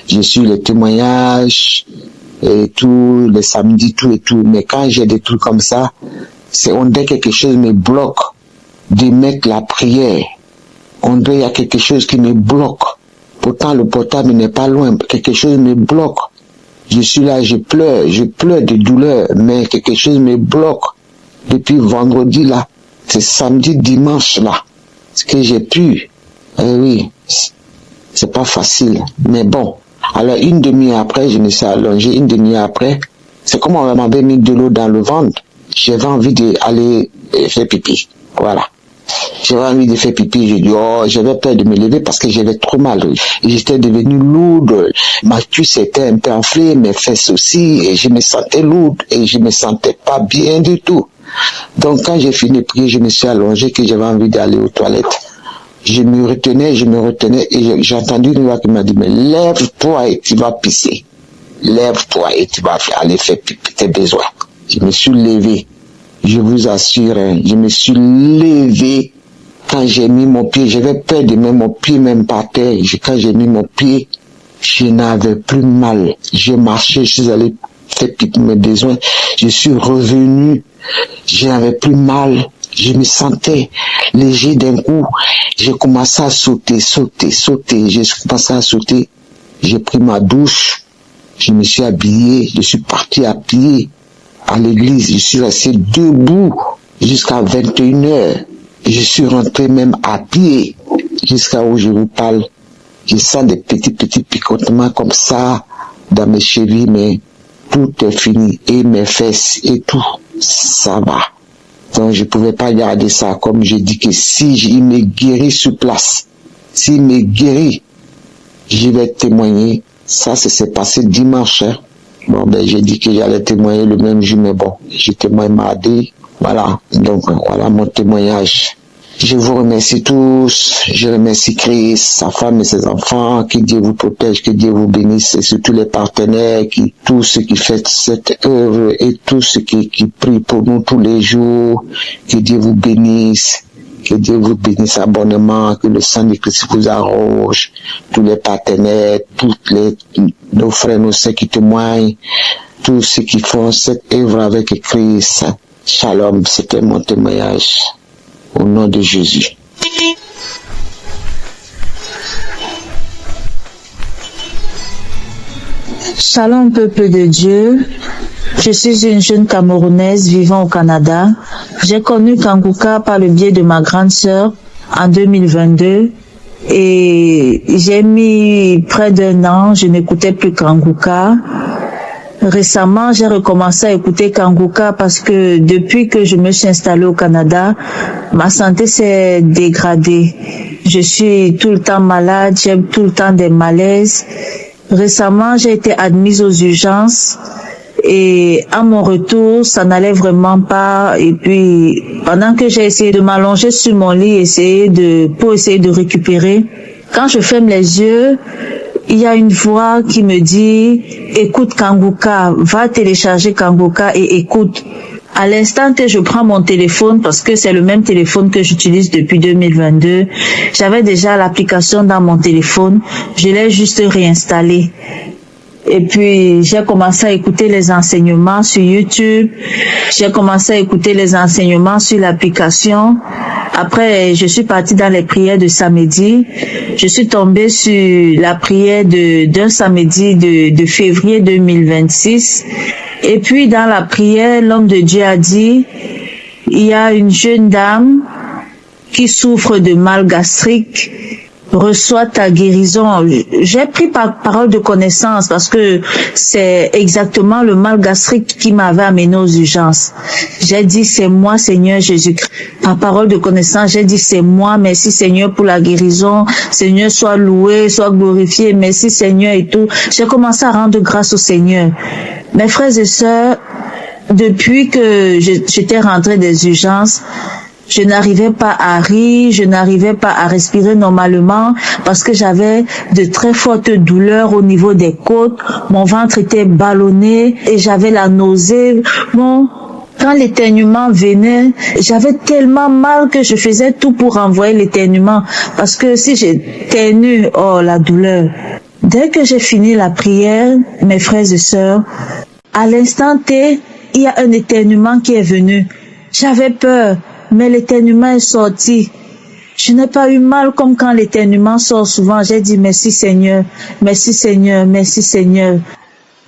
je suis les témoignages, et tout, les samedis, tout et tout. Mais quand j'ai des trucs comme ça, c'est on dirait quelque chose me bloque de mettre la prière. On dirait qu'il y a quelque chose qui me bloque. Pourtant, le portable n'est pas loin. Quelque chose me bloque. Je suis là, je pleure de douleur, mais quelque chose me bloque. Depuis vendredi là, c'est samedi, dimanche là, ce que j'ai pu. Oui, c'est pas facile, mais bon. Alors une demi-heure après, je me suis allongé, une demi-heure après, c'est comme on m'avait mis de l'eau dans le ventre. J'avais envie d'aller faire pipi, voilà. J'avais envie de faire pipi, j'ai dit, oh, j'avais peur de me lever parce que j'avais trop mal. J'étais devenu lourde, ma cuisse était un peu enflée, mes fesses aussi, et je me sentais lourde, et je me sentais pas bien du tout. Donc quand j'ai fini de prier, je me suis allongé, que j'avais envie d'aller aux toilettes. Je me retenais, et j'ai entendu une voix qui m'a dit, mais lève-toi et tu vas pisser. Lève-toi et tu vas aller faire pipi, tes besoins. Je me suis levé. Je vous assure, je me suis levé quand j'ai mis mon pied. J'avais peur de mettre mon pied même par terre. Quand j'ai mis mon pied, je n'avais plus mal. J'ai marché, je suis allé faire pipi mes besoins. Je suis revenu, je n'avais plus mal. Je me sentais léger d'un coup. J'ai commencé à sauter. J'ai commencé à sauter. J'ai pris ma douche. Je me suis habillé. Je suis parti à pied à l'église. Je suis resté debout jusqu'à 21h. Je suis rentré même à pied jusqu'à où je vous parle. Je sens des petits picotements comme ça dans mes chevilles, mais tout est fini. Et mes fesses et tout, ça va. Donc je ne pouvais pas garder ça. Comme je dis que si il me guérit sur place, s'il me guérit, je vais témoigner. Ça s'est passé dimanche. Hein. Bon, ben, j'ai dit que j'allais témoigner le même jour, mais bon, je témoigne mardi. Voilà. Donc, voilà mon témoignage. Je vous remercie tous. Je remercie Christ, sa femme et ses enfants. Que Dieu vous protège, que Dieu vous bénisse. Et surtout les partenaires, tous ceux qui font cette œuvre et tous ceux qui prient pour nous tous les jours. Que Dieu vous bénisse. Que Dieu vous bénisse abondamment, que le sang de Christ vous arrose, tous les partenaires, nos frères, nos sœurs qui témoignent, tous ceux qui font cette œuvre avec Christ. Shalom, c'était mon témoignage. Au nom de Jésus. Shalom, peuple de Dieu. Je suis une jeune Camerounaise vivant au Canada. J'ai connu Kanguka par le biais de ma grande sœur en 2022 Et j'ai mis près d'1 an, je n'écoutais plus Kanguka. Récemment, j'ai recommencé à écouter Kanguka parce que depuis que je me suis installée au Canada, ma santé s'est dégradée. Je suis tout le temps malade, j'ai tout le temps des malaises. Récemment, j'ai été admise aux urgences et à mon retour, ça n'allait vraiment pas. Et puis, pendant que j'ai essayé de m'allonger sur mon lit, pour essayer de récupérer, quand je ferme les yeux, il y a une voix qui me dit « Écoute Kanguka, va télécharger Kanguka et écoute ». À l'instant que je prends mon téléphone, parce que c'est le même téléphone que j'utilise depuis 2022, j'avais déjà l'application dans mon téléphone, je l'ai juste réinstallée. Et puis, j'ai commencé à écouter les enseignements sur YouTube. J'ai commencé à écouter les enseignements sur l'application. Après, je suis partie dans les prières de samedi. Je suis tombée sur la prière d'un samedi de février 2026. Et puis, dans la prière, l'homme de Dieu a dit, il y a une jeune dame qui souffre de mal gastrique. Reçois ta guérison. J'ai pris par parole de connaissance parce que c'est exactement le mal gastrique qui m'avait amené aux urgences. J'ai dit c'est moi Seigneur Jésus-Christ. Par parole de connaissance, j'ai dit c'est moi. Merci Seigneur pour la guérison. Seigneur, sois loué, sois glorifié. Merci Seigneur et tout. J'ai commencé à rendre grâce au Seigneur. Mes frères et sœurs, depuis que j'étais rentrée des urgences, je n'arrivais pas à rire, je n'arrivais pas à respirer normalement parce que j'avais de très fortes douleurs au niveau des côtes. Mon ventre était ballonné et j'avais la nausée. Quand l'éternuement venait, j'avais tellement mal que je faisais tout pour renvoyer l'éternuement parce que si j'éternue, oh la douleur. Dès que j'ai fini la prière, mes frères et sœurs, à l'instant T, il y a un éternuement qui est venu. J'avais peur. Mais l'éternuement est sorti. Je n'ai pas eu mal comme quand l'éternuement sort souvent. J'ai dit merci Seigneur, merci Seigneur, merci Seigneur.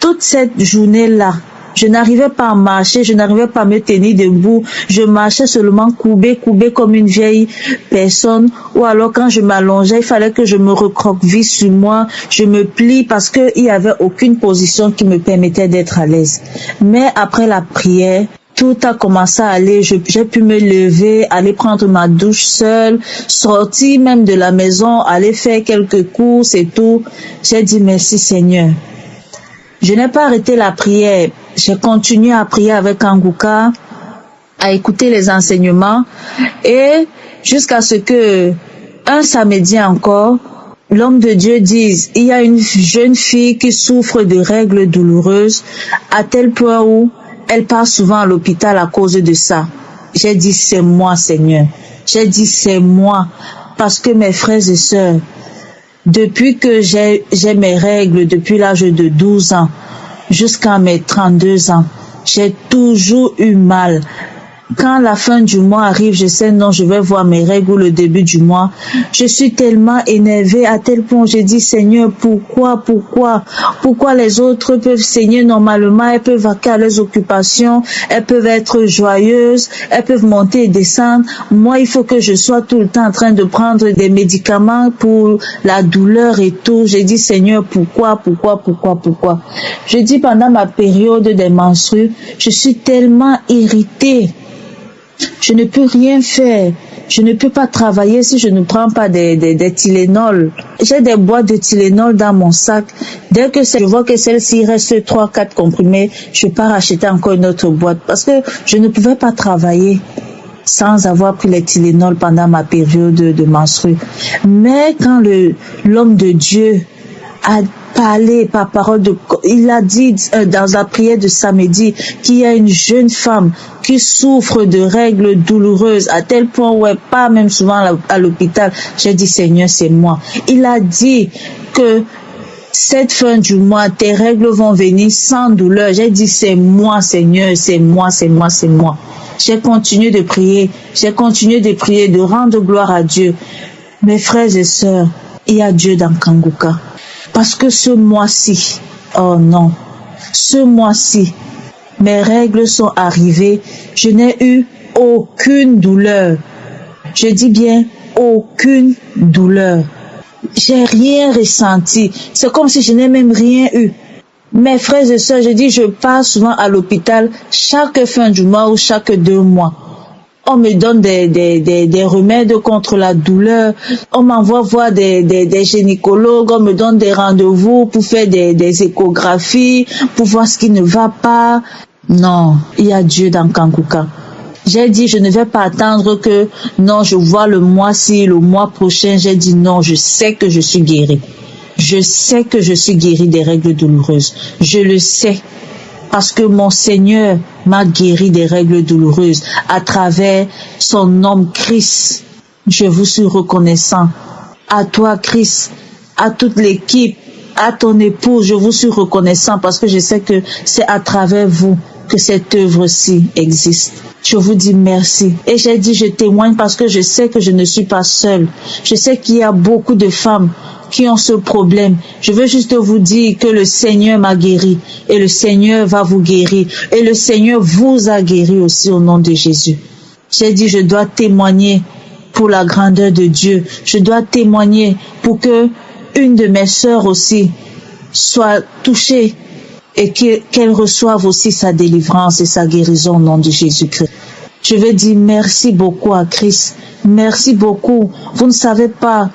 Toute cette journée-là, je n'arrivais pas à marcher, je n'arrivais pas à me tenir debout. Je marchais seulement courbée comme une vieille personne. Ou alors quand je m'allongeais, il fallait que je me recroqueville sur moi. Je me plie parce qu'il n'y avait aucune position qui me permettait d'être à l'aise. Mais après la prière, tout a commencé à aller, j'ai pu me lever, aller prendre ma douche seule, sortir même de la maison, aller faire quelques courses et tout. J'ai dit merci Seigneur. Je n'ai pas arrêté la prière, j'ai continué à prier avec Kanguka, à écouter les enseignements et jusqu'à ce que un samedi encore, l'homme de Dieu dise, il y a une jeune fille qui souffre de règles douloureuses à tel point où elle part souvent à l'hôpital à cause de ça. J'ai dit, c'est moi, Seigneur. J'ai dit, c'est moi. Parce que mes frères et sœurs, depuis que j'ai mes règles, depuis l'âge de 12 ans, jusqu'à mes 32 ans, j'ai toujours eu mal. Quand la fin du mois arrive, je sais non, je vais voir mes règles ou le début du mois. Je suis tellement énervée à tel point je dis Seigneur, pourquoi les autres peuvent saigner normalement, elles peuvent vaquer à leurs occupations, elles peuvent être joyeuses, elles peuvent monter et descendre. Moi, il faut que je sois tout le temps en train de prendre des médicaments pour la douleur et tout. J'ai dit Seigneur, pourquoi? Je dis pendant ma période des menstrues, je suis tellement irritée. Je ne peux rien faire. Je ne peux pas travailler si je ne prends pas des Tylenol. J'ai des boîtes de Tylenol dans mon sac. Dès que je vois que celle-ci reste 3-4 comprimés, je pars acheter encore une autre boîte parce que je ne pouvais pas travailler sans avoir pris les Tylenol pendant ma période de menstrues. Mais quand l'homme de Dieu a parlé par parole il a dit dans la prière de samedi qu'il y a une jeune femme qui souffre de règles douloureuses à tel point où elle part même souvent à l'hôpital. J'ai dit Seigneur, c'est moi. Il a dit que cette fin du mois, tes règles vont venir sans douleur. J'ai dit c'est moi Seigneur, c'est moi. J'ai continué de prier, de rendre gloire à Dieu. Mes frères et sœurs, il y a Dieu dans Kanguka. Parce que ce mois-ci, mes règles sont arrivées, je n'ai eu aucune douleur. Je dis bien aucune douleur. j'ai rien ressenti. C'est comme si je n'ai même rien eu. Mes frères et sœurs, je dis, je pars souvent à l'hôpital chaque fin du mois ou chaque 2 mois. On me donne des remèdes contre la douleur. On m'envoie voir des gynécologues. On me donne des rendez-vous pour faire des échographies, pour voir ce qui ne va pas. Non, il y a Dieu dans Kankuka. J'ai dit, je ne vais pas attendre que, non, je vois le mois-ci, le mois prochain. J'ai dit, non, je sais que je suis guérie. Je sais que je suis guérie des règles douloureuses. Je le sais. Parce que mon Seigneur m'a guéri des règles douloureuses à travers son homme Christ. Je vous suis reconnaissant. À toi, Christ, à toute l'équipe, à ton épouse, je vous suis reconnaissant parce que je sais que c'est à travers vous que cette œuvre-ci existe. Je vous dis merci. Et j'ai dit, je témoigne parce que je sais que je ne suis pas seule. Je sais qu'il y a beaucoup de femmes qui ont ce problème. Je veux juste vous dire que le Seigneur m'a guéri et le Seigneur va vous guérir et le Seigneur vous a guéri aussi au nom de Jésus. J'ai dit, je dois témoigner pour la grandeur de Dieu. Je dois témoigner pour que une de mes sœurs aussi soit touchée et qu'elle reçoive aussi sa délivrance et sa guérison au nom de Jésus-Christ. Je veux dire merci beaucoup à Christ. Merci beaucoup. Vous ne savez pas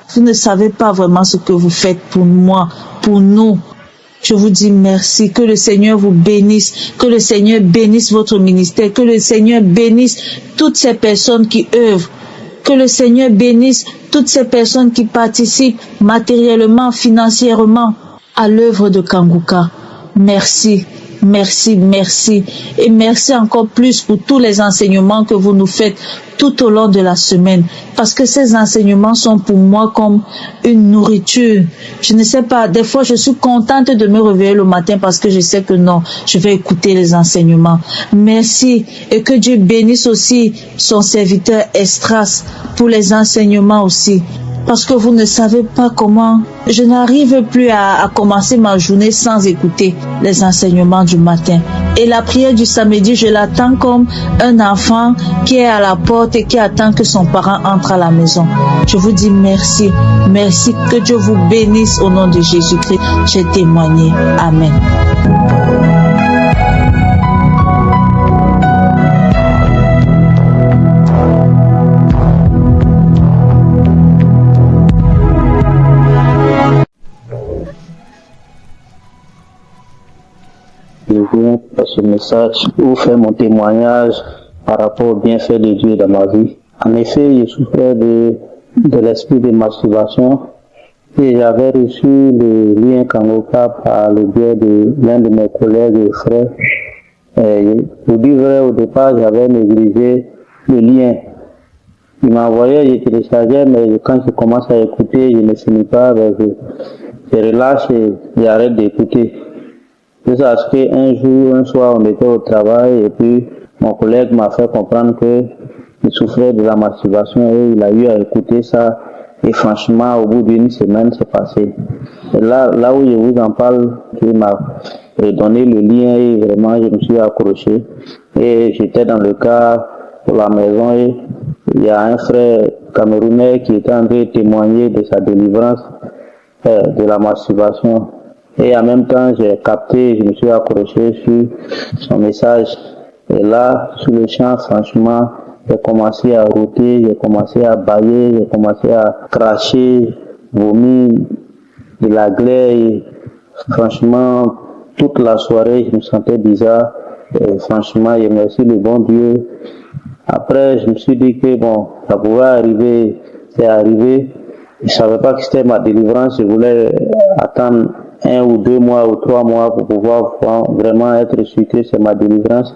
vraiment ce que vous faites pour moi, pour nous. Je vous dis merci. Que le Seigneur vous bénisse. Que le Seigneur bénisse votre ministère. Que le Seigneur bénisse toutes ces personnes qui œuvrent. Que le Seigneur bénisse toutes ces personnes qui participent matériellement, financièrement à l'œuvre de Kankuka. Merci. Merci, merci. Et merci encore plus pour tous les enseignements que vous nous faites tout au long de la semaine. Parce que ces enseignements sont pour moi comme une nourriture. Je ne sais pas, des fois je suis contente de me réveiller le matin parce que je sais que non, je vais écouter les enseignements. Merci. Et que Dieu bénisse aussi son serviteur Estras pour les enseignements aussi. Parce que vous ne savez pas comment, je n'arrive plus à commencer ma journée sans écouter les enseignements du matin. Et la prière du samedi, je l'attends comme un enfant qui est à la porte et qui attend que son parent entre à la maison. Je vous dis merci. Merci, que Dieu vous bénisse au nom de Jésus-Christ. J'ai témoigné. Amen. Je viens par ce message pour faire mon témoignage par rapport au bienfait de Dieu dans ma vie. En effet, je souffrais de l'esprit de masturbation et j'avais reçu le lien Kankuka par le biais de l'un de mes collègues et frères. Pour dire vrai, au départ, j'avais négligé le lien. Il m'envoyait, je téléchargeais, mais quand je commence à écouter, je ne finis pas, je relâche et j'arrête d'écouter. C'est parce qu'un jour, un soir, on était au travail et puis mon collègue m'a fait comprendre qu'il souffrait de la masturbation et il a eu à écouter ça. Et franchement, au bout d'une semaine, c'est passé. Et là où je vous en parle, il m'a donné le lien et vraiment, je me suis accroché. Et j'étais dans le car pour la maison et il y a un frère camerounais qui était en train de témoigner de sa délivrance de la masturbation. Et en même temps, j'ai capté, je me suis accroché sur son message. Et là, sur le champ, franchement, j'ai commencé à router, j'ai commencé à bâiller, j'ai commencé à cracher, vomir, de la glaire. Et franchement, toute la soirée, je me sentais bizarre. Et franchement, je remercie le bon Dieu. Après, je me suis dit que bon, ça pouvait arriver, c'est arrivé. Je savais pas que c'était ma délivrance, je voulais attendre 1 ou 2 mois ou 3 mois pour pouvoir vraiment être sûr que c'est ma délivrance.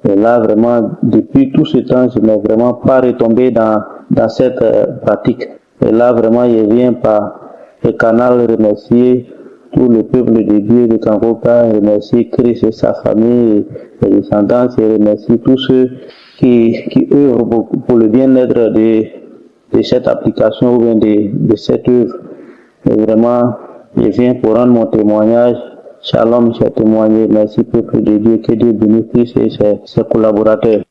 Et là, vraiment, depuis tout ce temps, je n'ai vraiment pas retombé dans cette pratique. Et là, vraiment, je viens par le canal remercier tout le peuple de Dieu de Kankuka, remercier Christ et sa famille, et les descendants, et remercier tous ceux qui œuvrent pour le bien-être de cette application ou bien de cette œuvre. Et vraiment, je viens pour rendre mon témoignage. Shalom, j'ai témoigné. Merci, peuple de Dieu. Que Dieu bénisse et ses collaborateurs.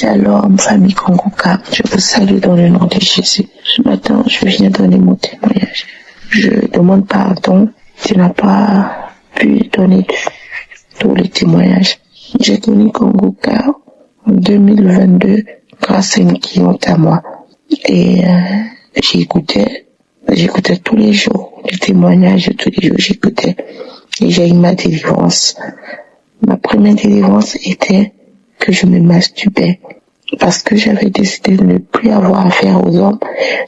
Shalom, famille Kongoka. Je vous salue dans le nom de Jésus. Ce matin, je viens donner mon témoignage. Je demande pardon. Tu n'as pas pu donner tous les témoignages. J'ai connu Kongoka en 2022 grâce à une cliente à moi. Et j'écoutais tous les jours les témoignages, tous les jours j'écoutais. Et j'ai eu ma délivrance. Ma première délivrance était que je me masturbais parce que j'avais décidé de ne plus avoir affaire aux hommes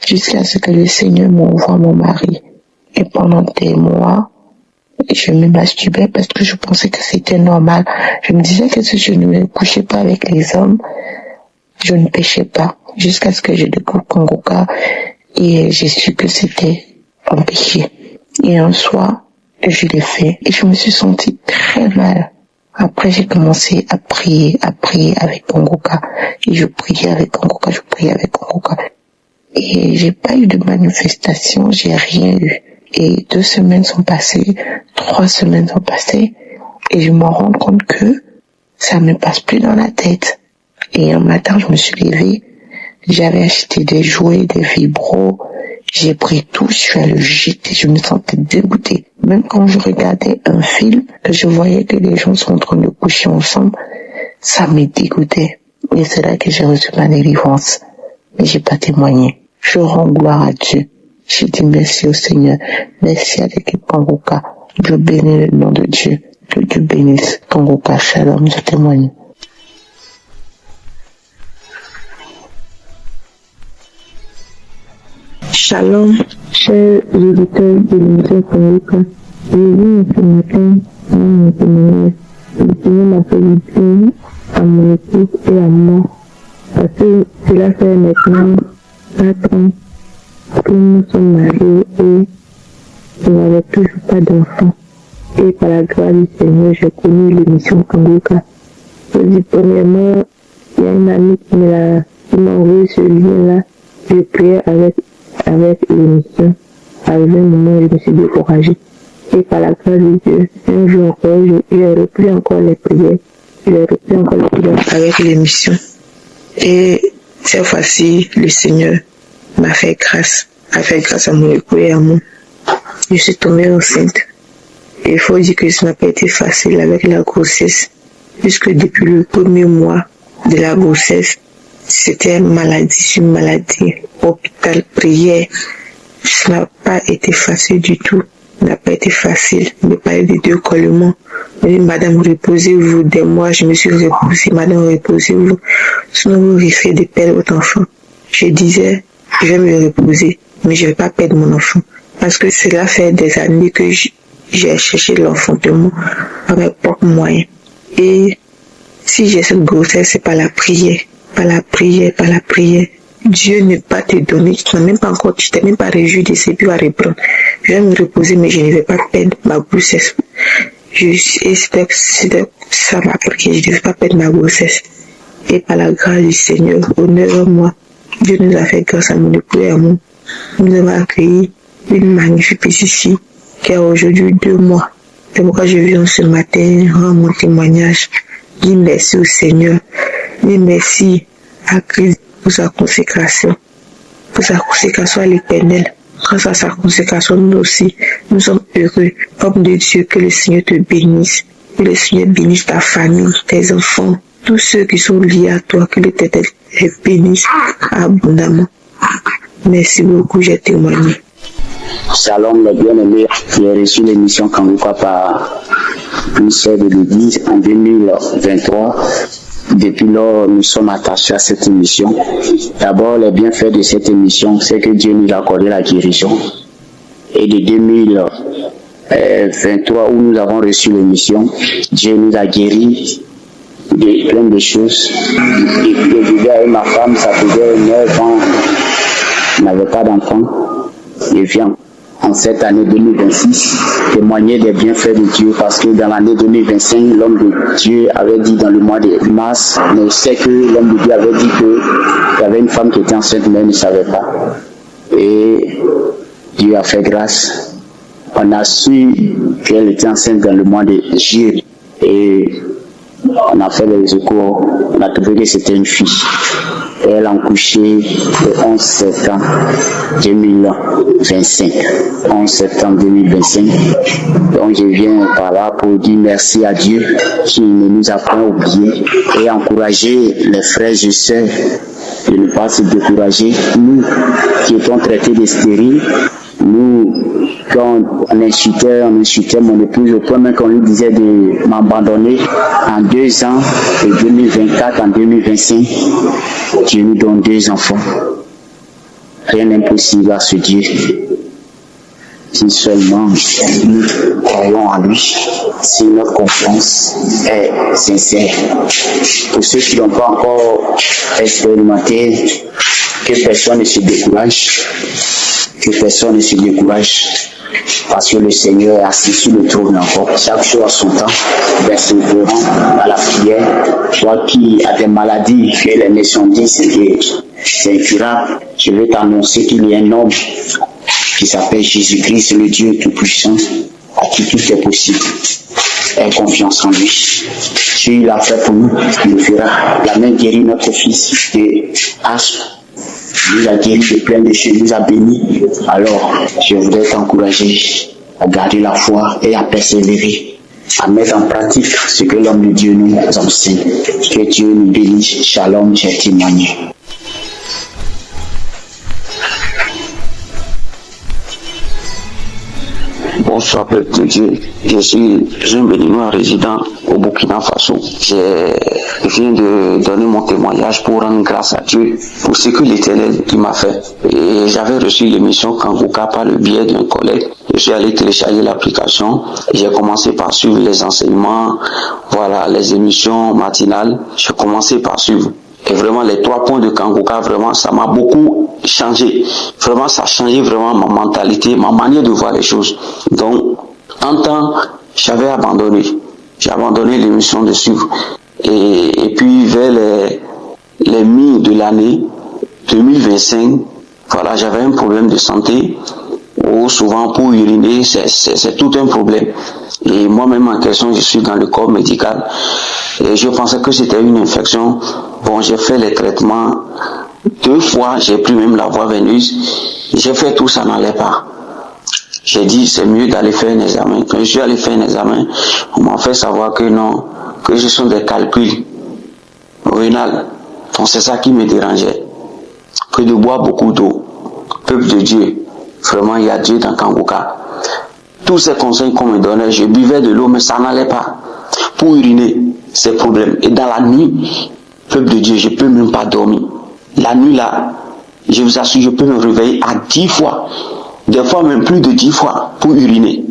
jusqu'à ce que le Seigneur m'envoie mon mari. Et pendant des mois, je me masturbais parce que je pensais que c'était normal. Je me disais que si je ne me couchais pas avec les hommes, je ne péchais pas. Jusqu'à ce que je découvre Kongoka et j'ai su que c'était un péché. Et un soir, je l'ai fait et je me suis sentie très mal. Après, j'ai commencé à prier avec Kongoka. Et je priais avec Kongoka. Et j'ai pas eu de manifestation, j'ai rien eu. Et 2 semaines sont passées, 3 semaines sont passées, et je me rends compte que ça me passe plus dans la tête. Et un matin, je me suis levée, j'avais acheté des jouets, des vibros, j'ai pris tout, je suis allée le jeter, je me sentais dégoûtée. Même quand je regardais un film, que je voyais que les gens sont en train de coucher ensemble, ça me dégoûtait. Et c'est là que j'ai reçu ma délivrance. Mais j'ai pas témoigné. Je rends gloire à Dieu. J'ai dit merci au Seigneur. Merci à l'équipe Kongoka. Je bénis le nom de Dieu. Que Dieu bénisse Kongoka. Shalom, je témoigne. Shalom, chers auditeurs de l'émission Kongoka. Je viens ce matin dans mon témoignage. Le Seigneur m'a fait du bien à mon épouse et à moi. Parce que cela fait maintenant 4 ans que nous sommes mariés et je n'avais toujours pas d'enfant. Et par la grâce du Seigneur, j'ai connu l'émission Kongoka. Je dis premièrement, il y a une amie qui m'a envoyé ce lien-là. Je priais avec l'émission. Arrivé un moment, je me suis découragée. Et par la grâce de Dieu, un jour encore, j'ai repris encore les prières. Avec l'émission. Et cette fois-ci, le Seigneur m'a fait grâce à mon époux et à moi. Je suis tombée enceinte. Et il faut dire que ça n'a pas été facile avec la grossesse, puisque depuis le premier mois de la grossesse, c'était maladie sur maladie, hôpital, prière. Ça n'a pas été facile du tout. Ça n'a pas été facile de parler de décollement. Madame, reposez-vous. Des mois, je me suis reposée. Madame, reposez-vous. Sinon, vous risquez de perdre votre enfant. Je disais, je vais me reposer, mais je ne vais pas perdre mon enfant. Parce que cela fait des années que j'ai cherché l'enfantement par mes propres moyens. Et si j'ai cette grossesse, c'est par la prière. Dieu ne pas te donner, tu t'es même pas réjoui de ces buts à reprendre. Je vais me reposer, mais je ne vais pas perdre ma grossesse. Et c'était ça ma prière, je ne devais pas perdre ma grossesse. Et par la grâce du Seigneur, au 9e mois, Dieu nous a fait grâce à mon époux et à moi. Nous avons accueilli une magnifique petite fille qui a aujourd'hui 2 mois. C'est pourquoi je viens ce matin rendre mon témoignage. Dis merci au Seigneur. Dis merci à Christ pour sa consécration à l'Éternel. Grâce à sa consécration, nous aussi, nous sommes heureux. Homme de Dieu, que le Seigneur te bénisse. Que le Seigneur bénisse ta famille, tes enfants, tous ceux qui sont liés à toi, que l'Éternel les bénisse abondamment. Merci beaucoup, j'ai témoigné. Shalom les bien-aimés, j'ai reçu l'émission Kongoka par une sœur de l'église en 2023. Depuis lors, nous sommes attachés à cette émission. D'abord, les bienfaits de cette émission, c'est que Dieu nous a accordé la guérison. Et de 2023, où nous avons reçu l'émission, Dieu nous a guéris de plein de choses. Et je vivais avec ma femme, ça faisait 9 ans, je n'avais pas d'enfant. Je viens en cette année 2026 témoigner des bienfaits de Dieu, parce que dans l'année 2025, l'homme de Dieu avait dit dans le mois de mars, mais c'est que l'homme de Dieu avait dit qu'il y avait une femme qui était enceinte, mais elle ne savait pas. Et Dieu a fait grâce. On a su qu'elle était enceinte dans le mois de juillet. Et On a fait les échos, on a trouvé que c'était une fille. Et elle a accouché le 11 septembre 2025. 11 septembre 2025. Donc je viens par là pour dire merci à Dieu qui ne nous a pas oubliés et encourager les frères et sœurs de ne pas se décourager. Nous qui étions traités de stériles, nous, quand on insultait mon épouse au point même qu'on lui disait de m'abandonner en 2 ans, de 2024 en 2025, Dieu nous donne 2 enfants. Rien n'est impossible à ce Dieu. Si seulement nous croyons en lui, si notre confiance est sincère. Pour ceux qui n'ont pas encore expérimenté, que personne ne se décourage. Que personne ne se décourage, parce que le Seigneur est assis sur le trône encore. Chaque chose à son temps, persévérant à la prière. Toi qui as des maladies que les nations disent que c'est incurable, je veux t'annoncer qu'il y a un homme qui s'appelle Jésus-Christ, le Dieu Tout-Puissant, à qui tout est possible. Aie confiance en lui. Si il a fait pour nous, il le fera. Il a même guéri notre fils de asthme. Il nous a guéri de plein de choses, il nous a bénis. Alors, je voudrais t'encourager à garder la foi et à persévérer, à mettre en pratique ce que l'homme de Dieu nous enseigne. Que Dieu nous bénisse. Shalom, j'ai témoigné. Bonsoir, peuple de Dieu. Je suis un béninois résident au Burkina Faso. Je viens de donner mon témoignage pour rendre grâce à Dieu pour ce que l'Éternel m'a fait. Et j'avais reçu l'émission Kanguka par le biais d'un collègue. Je suis allé télécharger l'application. J'ai commencé par suivre les enseignements, voilà, les émissions matinales. J'ai commencé par suivre. Et vraiment, les 3 points de Kanguka, vraiment, ça m'a beaucoup changé. Vraiment, ça a changé vraiment ma mentalité, ma manière de voir les choses. Donc, en temps, j'avais abandonné. J'ai abandonné l'émission de suivre. Et puis, vers les mi de l'année 2025, voilà, j'avais un problème de santé. Ou souvent, pour uriner, c'est tout un problème. Et moi-même, en question, je suis dans le corps médical. Et je pensais que c'était une infection. Bon, j'ai fait les traitements 2 fois, j'ai pris même la voie veineuse. J'ai fait tout, ça n'allait pas. J'ai dit, c'est mieux d'aller faire un examen. Quand je suis allé faire un examen, on m'a fait savoir que non, que ce sont des calculs rénal. Donc c'est ça qui me dérangeait. Que de boire beaucoup d'eau. Peuple de Dieu, vraiment, il y a Dieu dans Kanguka. Tous ces conseils qu'on me donnait, je buvais de l'eau, mais ça n'allait pas. Pour uriner, c'est problème. Et dans la nuit, peuple de Dieu, je ne peux même pas dormir. La nuit là, je vous assure, je peux me réveiller à 10 fois. Des fois même plus de 10 fois pour uriner.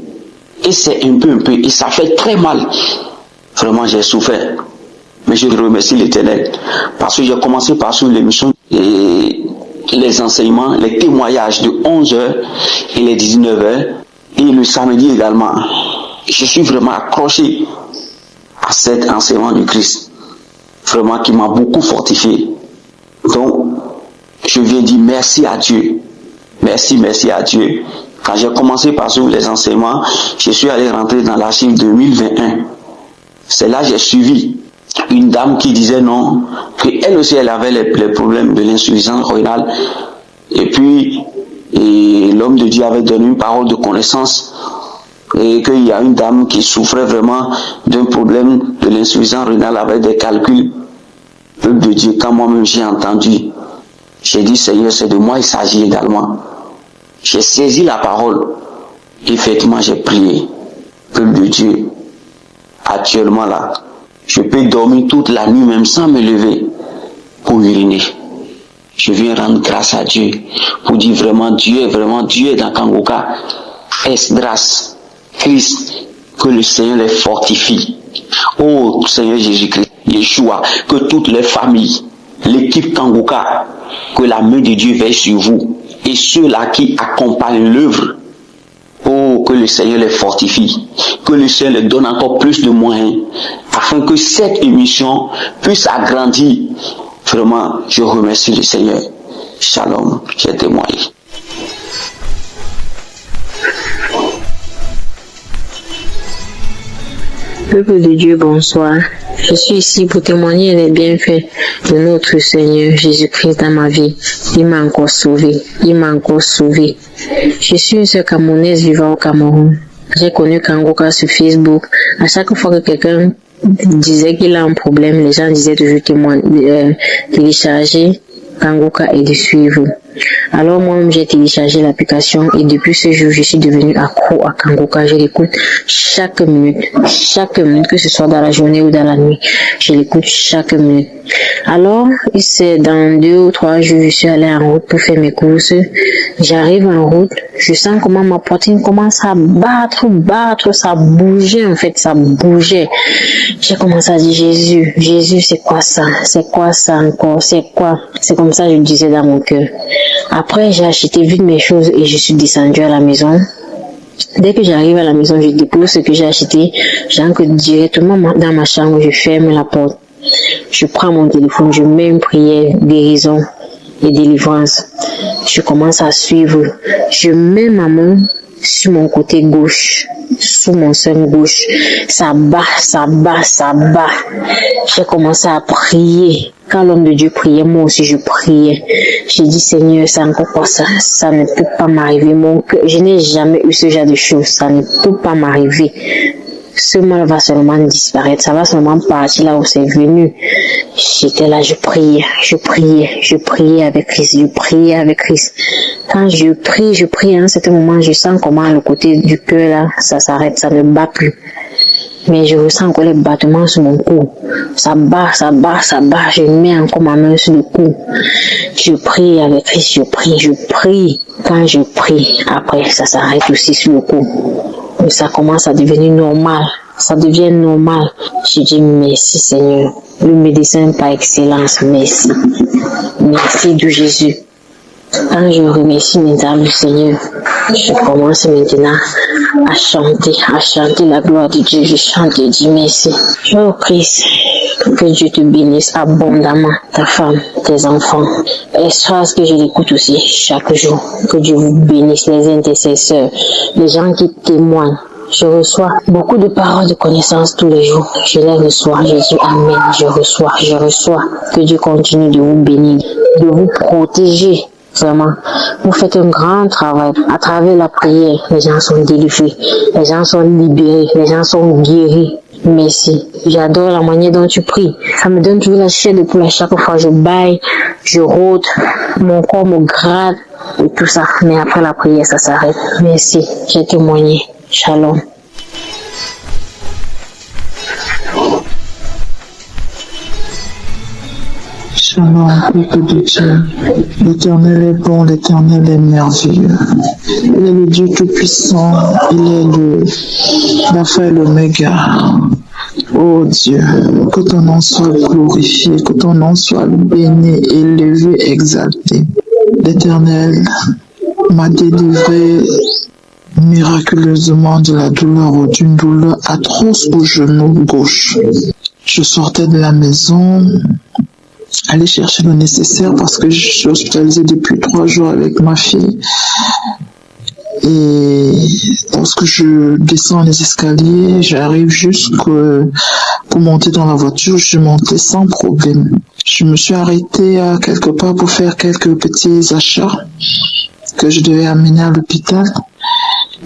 Et c'est un peu, et ça fait très mal. Vraiment, j'ai souffert. Mais je remercie l'Éternel. Parce que j'ai commencé par suivre l'émission et les enseignements, les témoignages de 11h et les 19h. Et le samedi également. Je suis vraiment accroché à cet enseignement du Christ. Vraiment qui m'a beaucoup fortifié. Donc, je viens dire merci à Dieu. Merci à Dieu. Quand j'ai commencé par suivre les enseignements, je suis allé rentrer dans l'archive 2021. C'est là que j'ai suivi une dame qui disait non, qu'elle aussi elle avait les problèmes de l'insuffisance rénale. Et puis, l'homme de Dieu avait donné une parole de connaissance. Et qu'il y a une dame qui souffrait vraiment d'un problème de l'insuffisance rénale avec des calculs. Peuple de Dieu, quand moi-même j'ai entendu, j'ai dit Seigneur, c'est de moi il s'agit également. J'ai saisi la parole. Effectivement, j'ai prié. Peuple de Dieu, actuellement là, je peux dormir toute la nuit même sans me lever pour uriner. Je viens rendre grâce à Dieu pour dire vraiment Dieu est dans Kanguka. Esdras, Christ, que le Seigneur les fortifie. Oh Seigneur Jésus-Christ, Yeshua, que toutes les familles, l'équipe Kanguka, que la main de Dieu veille sur vous. Et ceux-là qui accompagnent l'œuvre, oh, que le Seigneur les fortifie, que le Seigneur les donne encore plus de moyens, afin que cette émission puisse agrandir. Vraiment, je remercie le Seigneur. Shalom, j'ai témoigné. Peuple de Dieu, bonsoir. Je suis ici pour témoigner les bienfaits de notre Seigneur Jésus-Christ dans ma vie. Il m'a encore sauvé. Il m'a encore sauvé. Je suis une sœur camerounaise vivant au Cameroun. J'ai connu Kangoka sur Facebook. À chaque fois que quelqu'un disait qu'il a un problème, les gens disaient toujours télécharger Kangoka et de suivre. Alors moi-même j'ai téléchargé l'application et depuis ce jour je suis devenue accro à Kangoka. Je l'écoute chaque minute, que ce soit dans la journée ou dans la nuit. Je l'écoute chaque minute. Alors, c'est dans 2 ou 3 jours, je suis allée en route pour faire mes courses. J'arrive en route, je sens comment ma poitrine commence à battre, ça bougeait en fait, ça bougeait. J'ai commencé à dire Jésus, c'est quoi ça? C'est quoi ça encore? C'est quoi? C'est comme ça que je disais dans mon cœur. Après, j'ai acheté vite mes choses et je suis descendue à la maison. Dès que j'arrive à la maison, je dépose ce que j'ai acheté. J'entre directement dans ma chambre, je ferme la porte. Je prends mon téléphone, je mets une prière, guérison et délivrance. Je commence à suivre. Je mets ma main sur mon côté gauche, sous mon sein gauche. Ça bat. J'ai commencé à prier. Quand l'homme de Dieu priait, moi aussi je priais. J'ai dit, Seigneur, c'est encore quoi ça? Ça ne peut pas m'arriver. Je n'ai jamais eu ce genre de choses. Ça ne peut pas m'arriver. Ce mal va seulement disparaître. Ça va seulement partir là où c'est venu. J'étais là, je priais avec Christ. Quand je prie, à un certain moment, je sens comment le côté du cœur là, ça s'arrête, ça ne bat plus. Mais je ressens encore les battements sur mon cou. Ça bat. Je mets encore ma main sur le cou. Je prie avec Christ, je prie. Quand je prie, après, ça s'arrête aussi sur le cou. Et ça commence à devenir normal. Ça devient normal. Je dis merci Seigneur. Le médecin par excellence, merci. Merci de Jésus. Quand je remercie maintenant le Seigneur, je commence maintenant à chanter la gloire de Dieu. Je chante et dis merci. Je prie que Dieu te bénisse abondamment, ta femme, tes enfants. Espace que je l'écoute aussi chaque jour. Que Dieu vous bénisse, les intercesseurs, les gens qui témoignent. Je reçois beaucoup de paroles de connaissance tous les jours. Je les reçois. Je dis Amen. Je reçois. Que Dieu continue de vous bénir, de vous protéger. Vraiment, vous faites un grand travail. À travers la prière, les gens sont délivrés, les gens sont libérés, les gens sont guéris. Merci. J'adore la manière dont tu pries. Ça me donne toujours la chair de poule à chaque fois. Je baille, je rôde, mon corps me gratte et tout ça. Mais après la prière, ça s'arrête. Merci. J'ai témoigné. Shalom. Shalom, peuple de Dieu. L'Éternel est bon, l'Éternel est merveilleux. Il est le Dieu Tout-Puissant, il est l'Alpha et l'Oméga. Oh Dieu, que ton nom soit glorifié, que ton nom soit béni, élevé, exalté. L'Éternel m'a délivré miraculeusement de la douleur ou d'une douleur atroce au genou gauche. Je sortais de la maison, aller chercher le nécessaire parce que je suis hospitalisée depuis 3 jours avec ma fille. Et lorsque je descends les escaliers, j'arrive pour monter dans la voiture, je montais sans problème. Je me suis arrêtée à quelque part pour faire quelques petits achats que je devais amener à l'hôpital.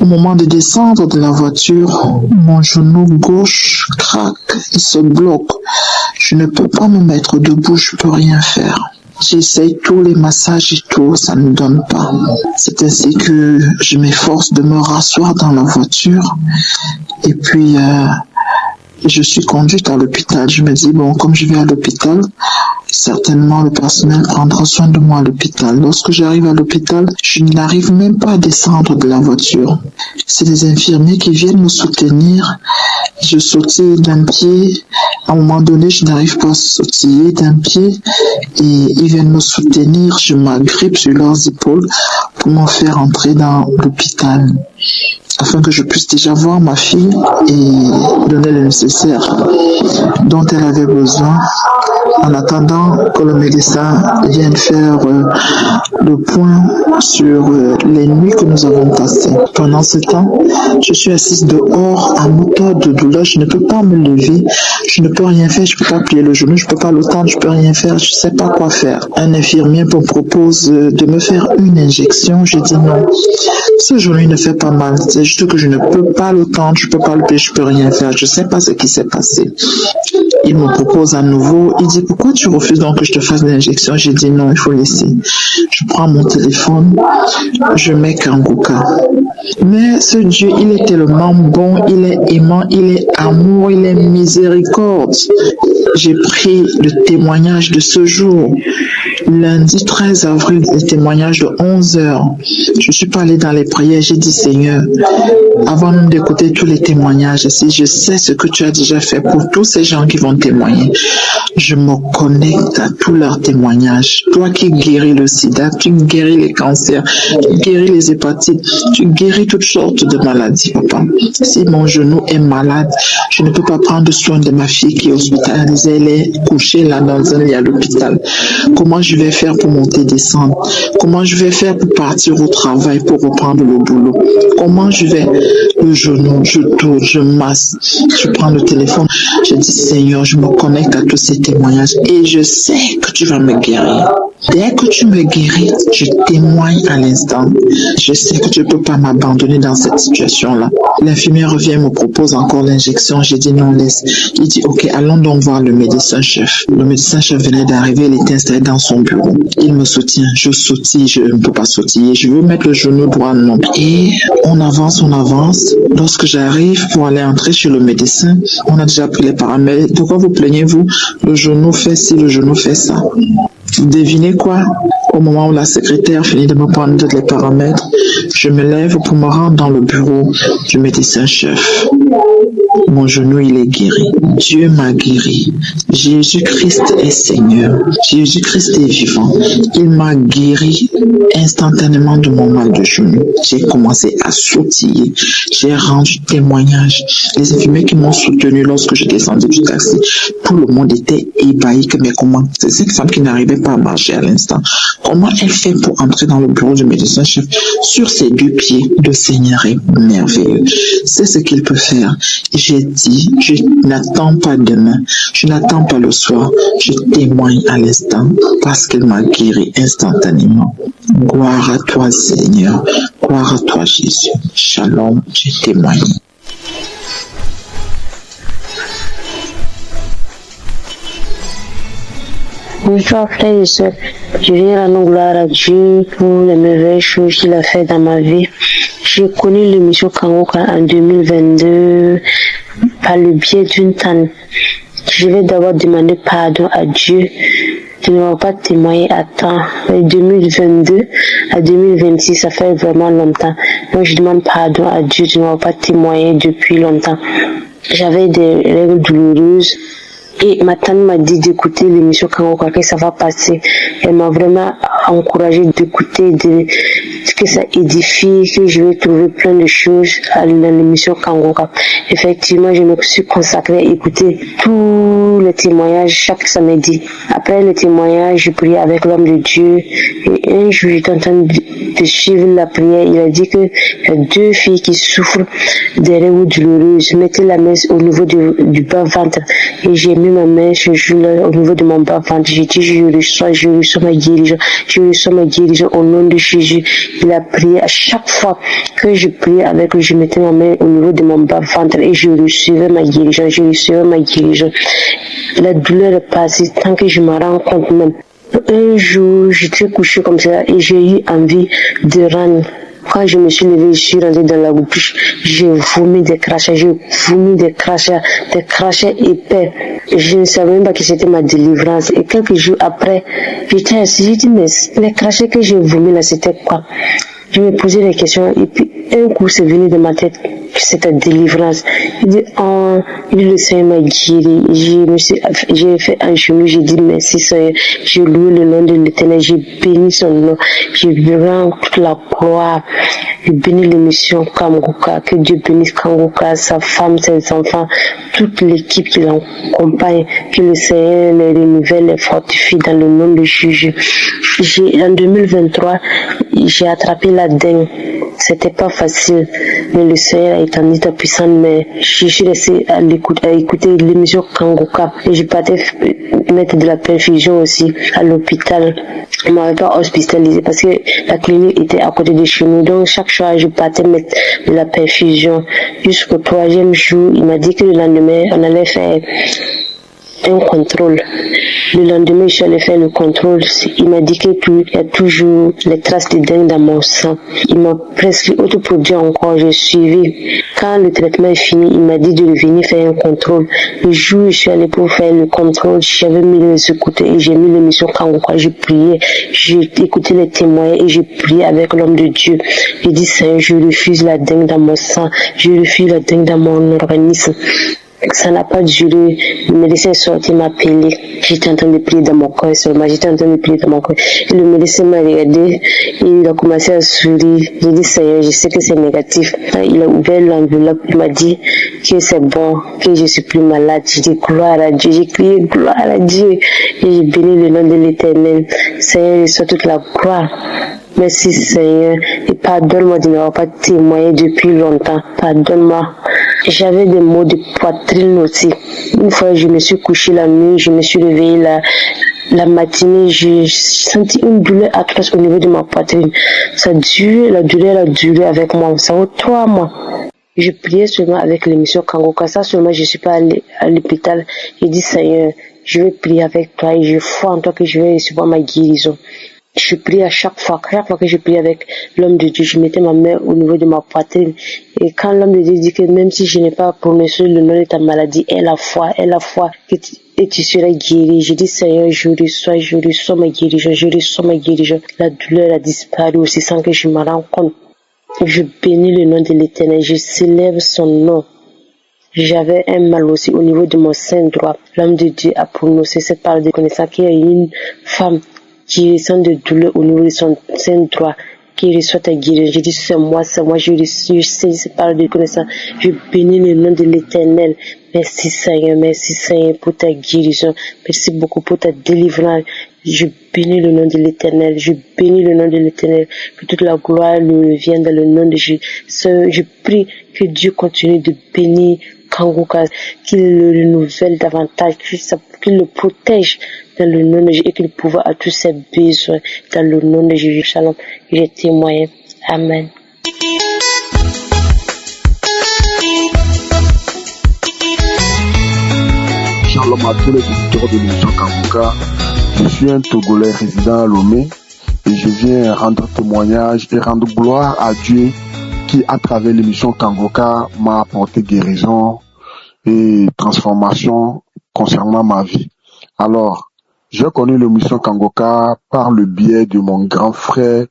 Au moment de descendre de la voiture, mon genou gauche craque, il se bloque. Je ne peux pas me mettre debout, je peux rien faire. J'essaye tous les massages et tout, ça ne donne pas. C'est ainsi que je m'efforce de me rasseoir dans la voiture. Et puis, je suis conduite à l'hôpital. Je me dis, bon, comme je vais à l'hôpital, certainement le personnel prendra soin de moi à l'hôpital. Lorsque j'arrive à l'hôpital, je n'arrive même pas à descendre de la voiture. C'est des infirmiers qui viennent me soutenir. Je sautille d'un pied. À un moment donné, je n'arrive pas à sautiller d'un pied et ils viennent me soutenir. Je m'agrippe sur leurs épaules pour m'en faire entrer dans l'hôpital, afin que je puisse déjà voir ma fille et donner le nécessaire dont elle avait besoin en attendant que le médecin vienne faire le point sur les nuits que nous avons passées. Pendant ce temps, je suis assise dehors en moteur de douleur. Je ne peux pas me lever, je ne peux rien faire, je ne peux pas plier le genou, je ne peux pas le tendre, je ne peux rien faire, je ne sais pas quoi faire. Un infirmier me propose de me faire une injection. Je dis non, ce genou ne fait pas mal, c'est juste que je ne peux pas le tendre, je ne peux pas le plier, je ne peux rien faire. Je ne sais pas ce qui s'est passé. Il me propose à nouveau, il dit pourquoi tu refuses donc que je te fasse l'injection? J'ai dit non, il faut laisser. Je prends mon téléphone, je mets Kanguka. Mais ce Dieu, il est tellement bon, il est aimant, il est amour, il est miséricorde. J'ai pris le témoignage de ce jour, lundi 13 avril, le témoignage de 11h. Je suis pas allée dans les prières, j'ai dit Seigneur, avant même d'écouter tous les témoignages, si je sais ce que tu as déjà fait pour tous ces gens qui vont témoigner, je me connecte à tous leurs témoignages. Toi qui guéris le sida, tu guéris les cancers, tu guéris les hépatites, tu guéris toutes sortes de maladies, papa. Si mon genou est malade, je ne peux pas prendre soin de ma fille qui est hospitalisée, elle est couchée là dans un lit à l'hôpital. Comment je vais faire pour monter, descendre? Comment je vais faire pour partir au travail, pour reprendre le boulot? Comment je vais? Le genou, je tourne, je masse, je prends le téléphone, je dis Seigneur, je me connecte à tous ces témoignages et je sais que tu vas me guérir. Dès que tu me guéris, je témoigne à l'instant. Je sais que tu ne peux pas m'abandonner dans cette situation-là. L'infirmière revient et me propose encore l'injection. J'ai dit non, laisse. Il dit ok, allons donc voir le médecin-chef. Le médecin-chef venait d'arriver, il était installé dans son bureau. Il me soutient, je sautille, je ne peux pas sautiller. Je veux mettre le genou droit, non. Et on avance. Lorsque j'arrive pour aller entrer chez le médecin, on a déjà pris les paramètres. De quoi vous plaignez-vous? Le genou fait ci, le genou fait ça. Devinez quoi? Au moment où la secrétaire finit de me prendre les paramètres, je me lève pour me rendre dans le bureau du médecin-chef. Mon genou, il est guéri. Dieu m'a guéri. Jésus-Christ est Seigneur. Jésus-Christ est vivant. Il m'a guéri instantanément de mon mal de genou. J'ai commencé à sautiller. J'ai rendu témoignage. Les infirmiers qui m'ont soutenu lorsque je descendais du taxi, tout le monde était ébahi que mais comment? C'est cette femme qui n'arrivait pas à marcher à l'instant. Comment elle fait pour entrer dans le bureau du médecin-chef sur ses deux pieds? Le Seigneur est merveilleux. C'est ce qu'il peut faire. J'ai dit, je n'attends pas demain, je n'attends pas le soir, je témoigne à l'instant parce qu'il m'a guéri instantanément. Gloire à toi Seigneur, gloire à toi Jésus. Shalom, je témoigne. Bonsoir frères et sœurs, je viens rendre gloire à Dieu pour les merveilleuses choses qu'il a fait dans ma vie. J'ai connu l'émission Kanguka en 2022 par le biais d'une tante. Je vais d'abord demander pardon à Dieu de ne pas témoigner à temps. De 2022 à 2026, ça fait vraiment longtemps. Donc je demande pardon à Dieu de ne pas témoigner depuis longtemps. J'avais des règles douloureuses. Et ma tante m'a dit d'écouter l'émission Kanguka, que ça va passer. Elle m'a vraiment encouragé d'écouter, que ça édifie, que je vais trouver plein de choses dans l'émission Kanguka. Effectivement, je me suis consacrée à écouter tous les témoignages chaque samedi. Après le témoignage, je priais avec l'homme de Dieu. Et un jour, j'étais en train de suivre la prière. Il a dit qu'il y a 2 filles qui souffrent des règles douloureuses. Mettez la main au niveau du bas-ventre. Et j'ai mis ma main ce jour-là au niveau de mon bas-ventre. J'ai dit, je reçois ma guérison. Je reçois ma guérison au nom de Jésus. Il a prié à chaque fois que je priais avec lui, je mettais ma main au niveau de mon bas-ventre et je recevais ma guérison. La douleur est passée tant que je me rends compte même. Un jour, j'étais couché comme ça et j'ai eu envie de rendre. Quand je me suis levé, je suis rentré dans la bouche, j'ai vomi des crachats épais. Je ne savais même pas que c'était ma délivrance. Et quelques jours après, j'étais assis, j'ai dit, mais les crachats que j'ai vomi là, c'était quoi? Je me posais des questions et puis un coup c'est venu de ma tête que c'était délivrance. Il dit, oh quand le Seigneur m'a guéri, j'ai fait un genou, j'ai dit merci Seigneur, j'ai loué le nom de l'Éternel, j'ai béni son nom, j'ai rends toute la gloire, j'ai béni l'émission Kanguka, que Dieu bénisse Kanguka, sa femme, ses enfants, toute l'équipe qui l'accompagne, que le Seigneur les renouvelle, les fortifie dans le nom de Jésus. En 2023, j'ai attrapé la dengue. C'était pas facile, mais le Seigneur a étendu ta puissante main. Je suis restée à écouter l'émission Kanguka et je partais mettre de la perfusion aussi à l'hôpital. On m'avait pas hospitalisé parce que la clinique était à côté de chez nous. Donc chaque soir, je partais mettre de la perfusion. Jusqu'au 3e jour, il m'a dit que le lendemain, on allait faire un contrôle. Le lendemain, je suis allée faire le contrôle. Il m'a dit qu'il y a toujours les traces de dengue dans mon sang. Il m'a prescrit autre produit encore. J'ai suivi. Quand le traitement est fini, il m'a dit de venir faire un contrôle. Le jour où je suis allée pour faire le contrôle, j'avais mis les écouteurs et j'ai mis l'émission Kanguka. J'ai prié. J'ai écouté les témoignages et j'ai prié avec l'homme de Dieu. J'ai dit, Seigneur, je refuse la dengue dans mon sang. Je refuse la dengue dans mon organisme. Ça n'a pas duré. Le médecin est sorti, m'a appelé. J'étais en train de prier dans mon corps seulement. J'étais en train de prier dans mon corps. Et le médecin m'a regardé et il a commencé à sourire. J'ai dit, Seigneur, je sais que c'est négatif. Il a ouvert l'enveloppe. Il m'a dit que c'est bon, que je suis plus malade. J'ai dit, gloire à Dieu. J'ai crié, gloire à Dieu. Et j'ai béni le nom de l'Éternel. Seigneur, je sois toute la gloire. Merci Seigneur et pardonne-moi de n'avoir pas témoigné depuis longtemps. Pardonne-moi. J'avais des maux de poitrine aussi. Une fois, je me suis couchée la nuit, je me suis réveillée la matinée, j'ai senti une douleur atroce au niveau de ma poitrine. Ça dure, la douleur a duré avec moi. Ça vaut 3 mois. Je priais seulement avec l'émission Kanguka. Ça seulement, je suis pas allée à l'hôpital. J'ai dit, Seigneur, je vais prier avec toi et je crois en toi que je vais recevoir ma guérison. Je prie à chaque fois que je prie avec l'homme de Dieu, je mettais ma main au niveau de ma poitrine. Et quand l'homme de Dieu dit que même si je n'ai pas prononcé le nom de ta maladie, aie la foi et tu seras guéri. Je dis, Seigneur, je reçois ma guérison, La douleur a disparu aussi sans que je me rende compte. Je bénis le nom de l'Éternel, je célèbre son nom. J'avais un mal aussi au niveau de mon sein droit. L'homme de Dieu a prononcé cette parole de connaissance qu'il y a une femme qui ressent de douleur au niveau de son sein droit, qui reçoit ta guérison. Je dis, c'est moi, je sais cette parole de connaissance. Je bénis le nom de l'Éternel. Merci Seigneur pour ta guérison. Merci beaucoup pour ta délivrance. Je bénis le nom de l'Éternel. Que toute la gloire lui revienne dans le nom de Jésus. Je prie que Dieu continue de bénir Kanguka, qu'il le renouvelle davantage, qu'il le protège dans le nom de Jésus et qu'il pourvoie à tous ses besoins dans le nom de Jésus. Shalom. J'ai témoigné. Amen. Shalom à tous les auditeurs de l'émission Kanguka. Je suis un Togolais résident à Lomé et je viens rendre témoignage et rendre gloire à Dieu qui, à travers l'émission Kanguka, m'a apporté guérison et transformation concernant ma vie. Alors, j'ai connu l'émission Kanguka par le biais de mon grand frère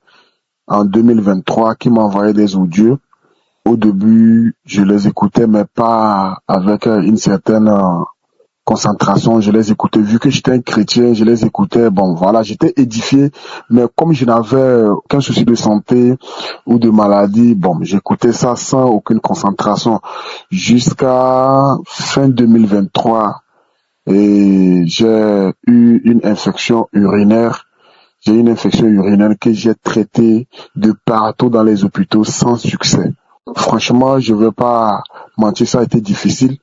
en 2023 qui m'a envoyé des audios. Au début, je les écoutais, mais pas avec une certaine concentration. Je les écoutais, vu que j'étais un chrétien, je les écoutais. Bon, voilà, j'étais édifié, mais comme je n'avais aucun souci de santé ou de maladie, bon, j'écoutais ça sans aucune concentration jusqu'à fin 2023. Et j'ai eu une infection urinaire. J'ai eu une infection urinaire que j'ai traitée de partout dans les hôpitaux sans succès. Franchement, je ne veux pas mentir, ça a été difficile.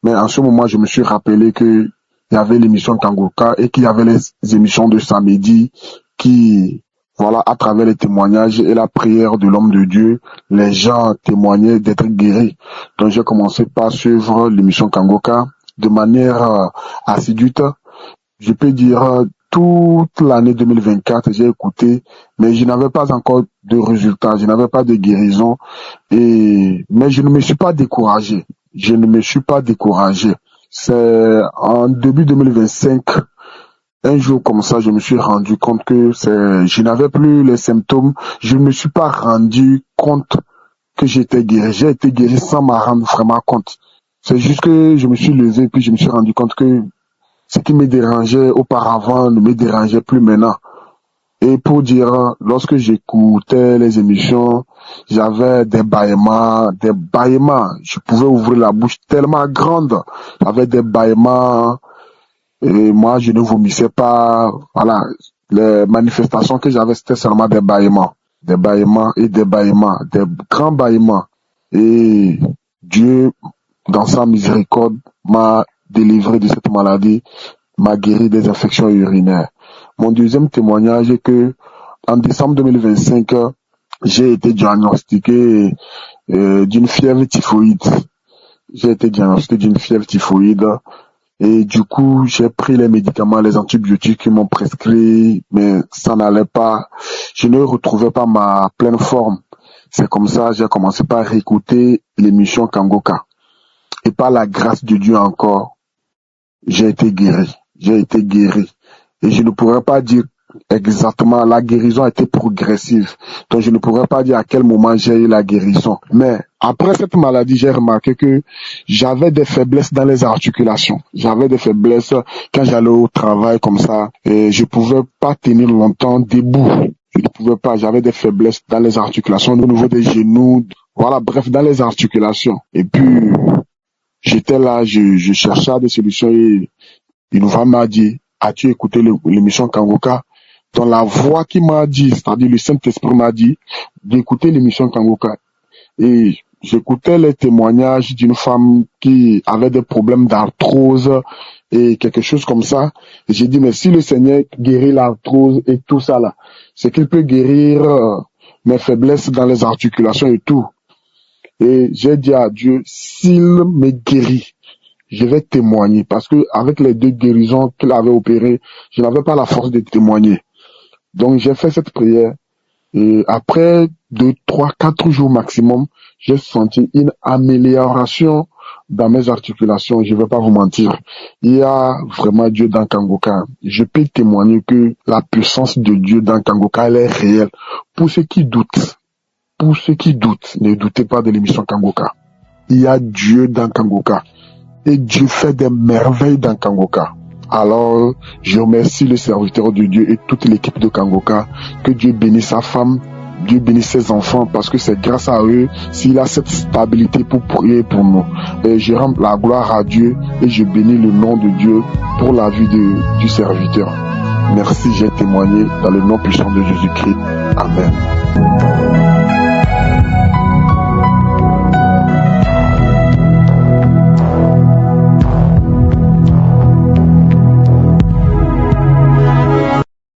Mais en ce moment, je me suis rappelé qu'il y avait l'émission Kanguka et qu'il y avait les émissions de samedi qui, voilà, à travers les témoignages et la prière de l'homme de Dieu, les gens témoignaient d'être guéris. Donc j'ai commencé par suivre l'émission Kanguka de manière assidue. Je peux dire toute l'année 2024, j'ai écouté, mais je n'avais pas encore de résultats, je n'avais pas de guérison, mais je ne me suis pas découragé. C'est en début 2025, un jour comme ça, je me suis rendu compte que je n'avais plus les symptômes. Je ne me suis pas rendu compte que j'étais guéri. J'ai été guéri sans m'en rendre vraiment compte. C'est juste que je me suis levé puis je me suis rendu compte que ce qui me dérangeait auparavant ne me dérangeait plus maintenant. Et pour dire, lorsque j'écoutais les émissions, j'avais des bâillements. Je pouvais ouvrir la bouche tellement grande. J'avais des bâillements. Et moi, je ne vomissais pas. Voilà. Les manifestations que j'avais, c'était seulement des bâillements. Des bâillements et des bâillements. Des grands bâillements. Et Dieu, dans sa miséricorde, m'a délivré de cette maladie, m'a guéri des infections urinaires. Mon deuxième témoignage est que, en décembre 2025, j'ai été diagnostiqué d'une fièvre typhoïde. J'ai été diagnostiqué d'une fièvre typhoïde et du coup, j'ai pris les médicaments, les antibiotiques qu'ils m'ont prescrits, mais ça n'allait pas. Je ne retrouvais pas ma pleine forme. C'est comme ça, j'ai commencé par réécouter l'émission Kangoka. Et par la grâce de Dieu encore, j'ai été guéri. Et je ne pourrais pas dire exactement, la guérison a été progressive. Donc je ne pourrais pas dire à quel moment j'ai eu la guérison. Mais après cette maladie, j'ai remarqué que j'avais des faiblesses dans les articulations. J'avais des faiblesses quand j'allais au travail comme ça. Et je pouvais pas tenir longtemps debout. Je ne pouvais pas, j'avais des faiblesses dans les articulations, au niveau des genoux. Voilà, bref, dans les articulations. Et puis, j'étais là, je cherchais des solutions et une femme m'a dit, as-tu écouté l'émission Kangoka? Dans la voix qui m'a dit, c'est-à-dire le Saint-Esprit m'a dit d'écouter l'émission Kangoka. Et j'écoutais les témoignages d'une femme qui avait des problèmes d'arthrose et quelque chose comme ça. Et j'ai dit, mais si le Seigneur guérit l'arthrose et tout ça là, c'est qu'il peut guérir mes faiblesses dans les articulations et tout. Et j'ai dit à Dieu, s'il me guérit, je vais témoigner, parce que avec les 2 guérisons qu'il avait opérées, je n'avais pas la force de témoigner. Donc j'ai fait cette prière et après 2, 3, 4 jours maximum, j'ai senti une amélioration dans mes articulations. Je ne vais pas vous mentir. Il y a vraiment Dieu dans Kangoka. Je peux témoigner que la puissance de Dieu dans Kangoka, elle est réelle. Pour ceux qui doutent, ne doutez pas de l'émission Kangoka. Il y a Dieu dans Kangoka. Et Dieu fait des merveilles dans Kangoka. Alors, je remercie le serviteur de Dieu et toute l'équipe de Kangoka. Que Dieu bénisse sa femme, Dieu bénisse ses enfants, parce que c'est grâce à eux s'il a cette stabilité pour prier pour nous. Et je rends la gloire à Dieu et je bénis le nom de Dieu pour la vie du serviteur. Merci, j'ai témoigné dans le nom puissant de Jésus-Christ. Amen.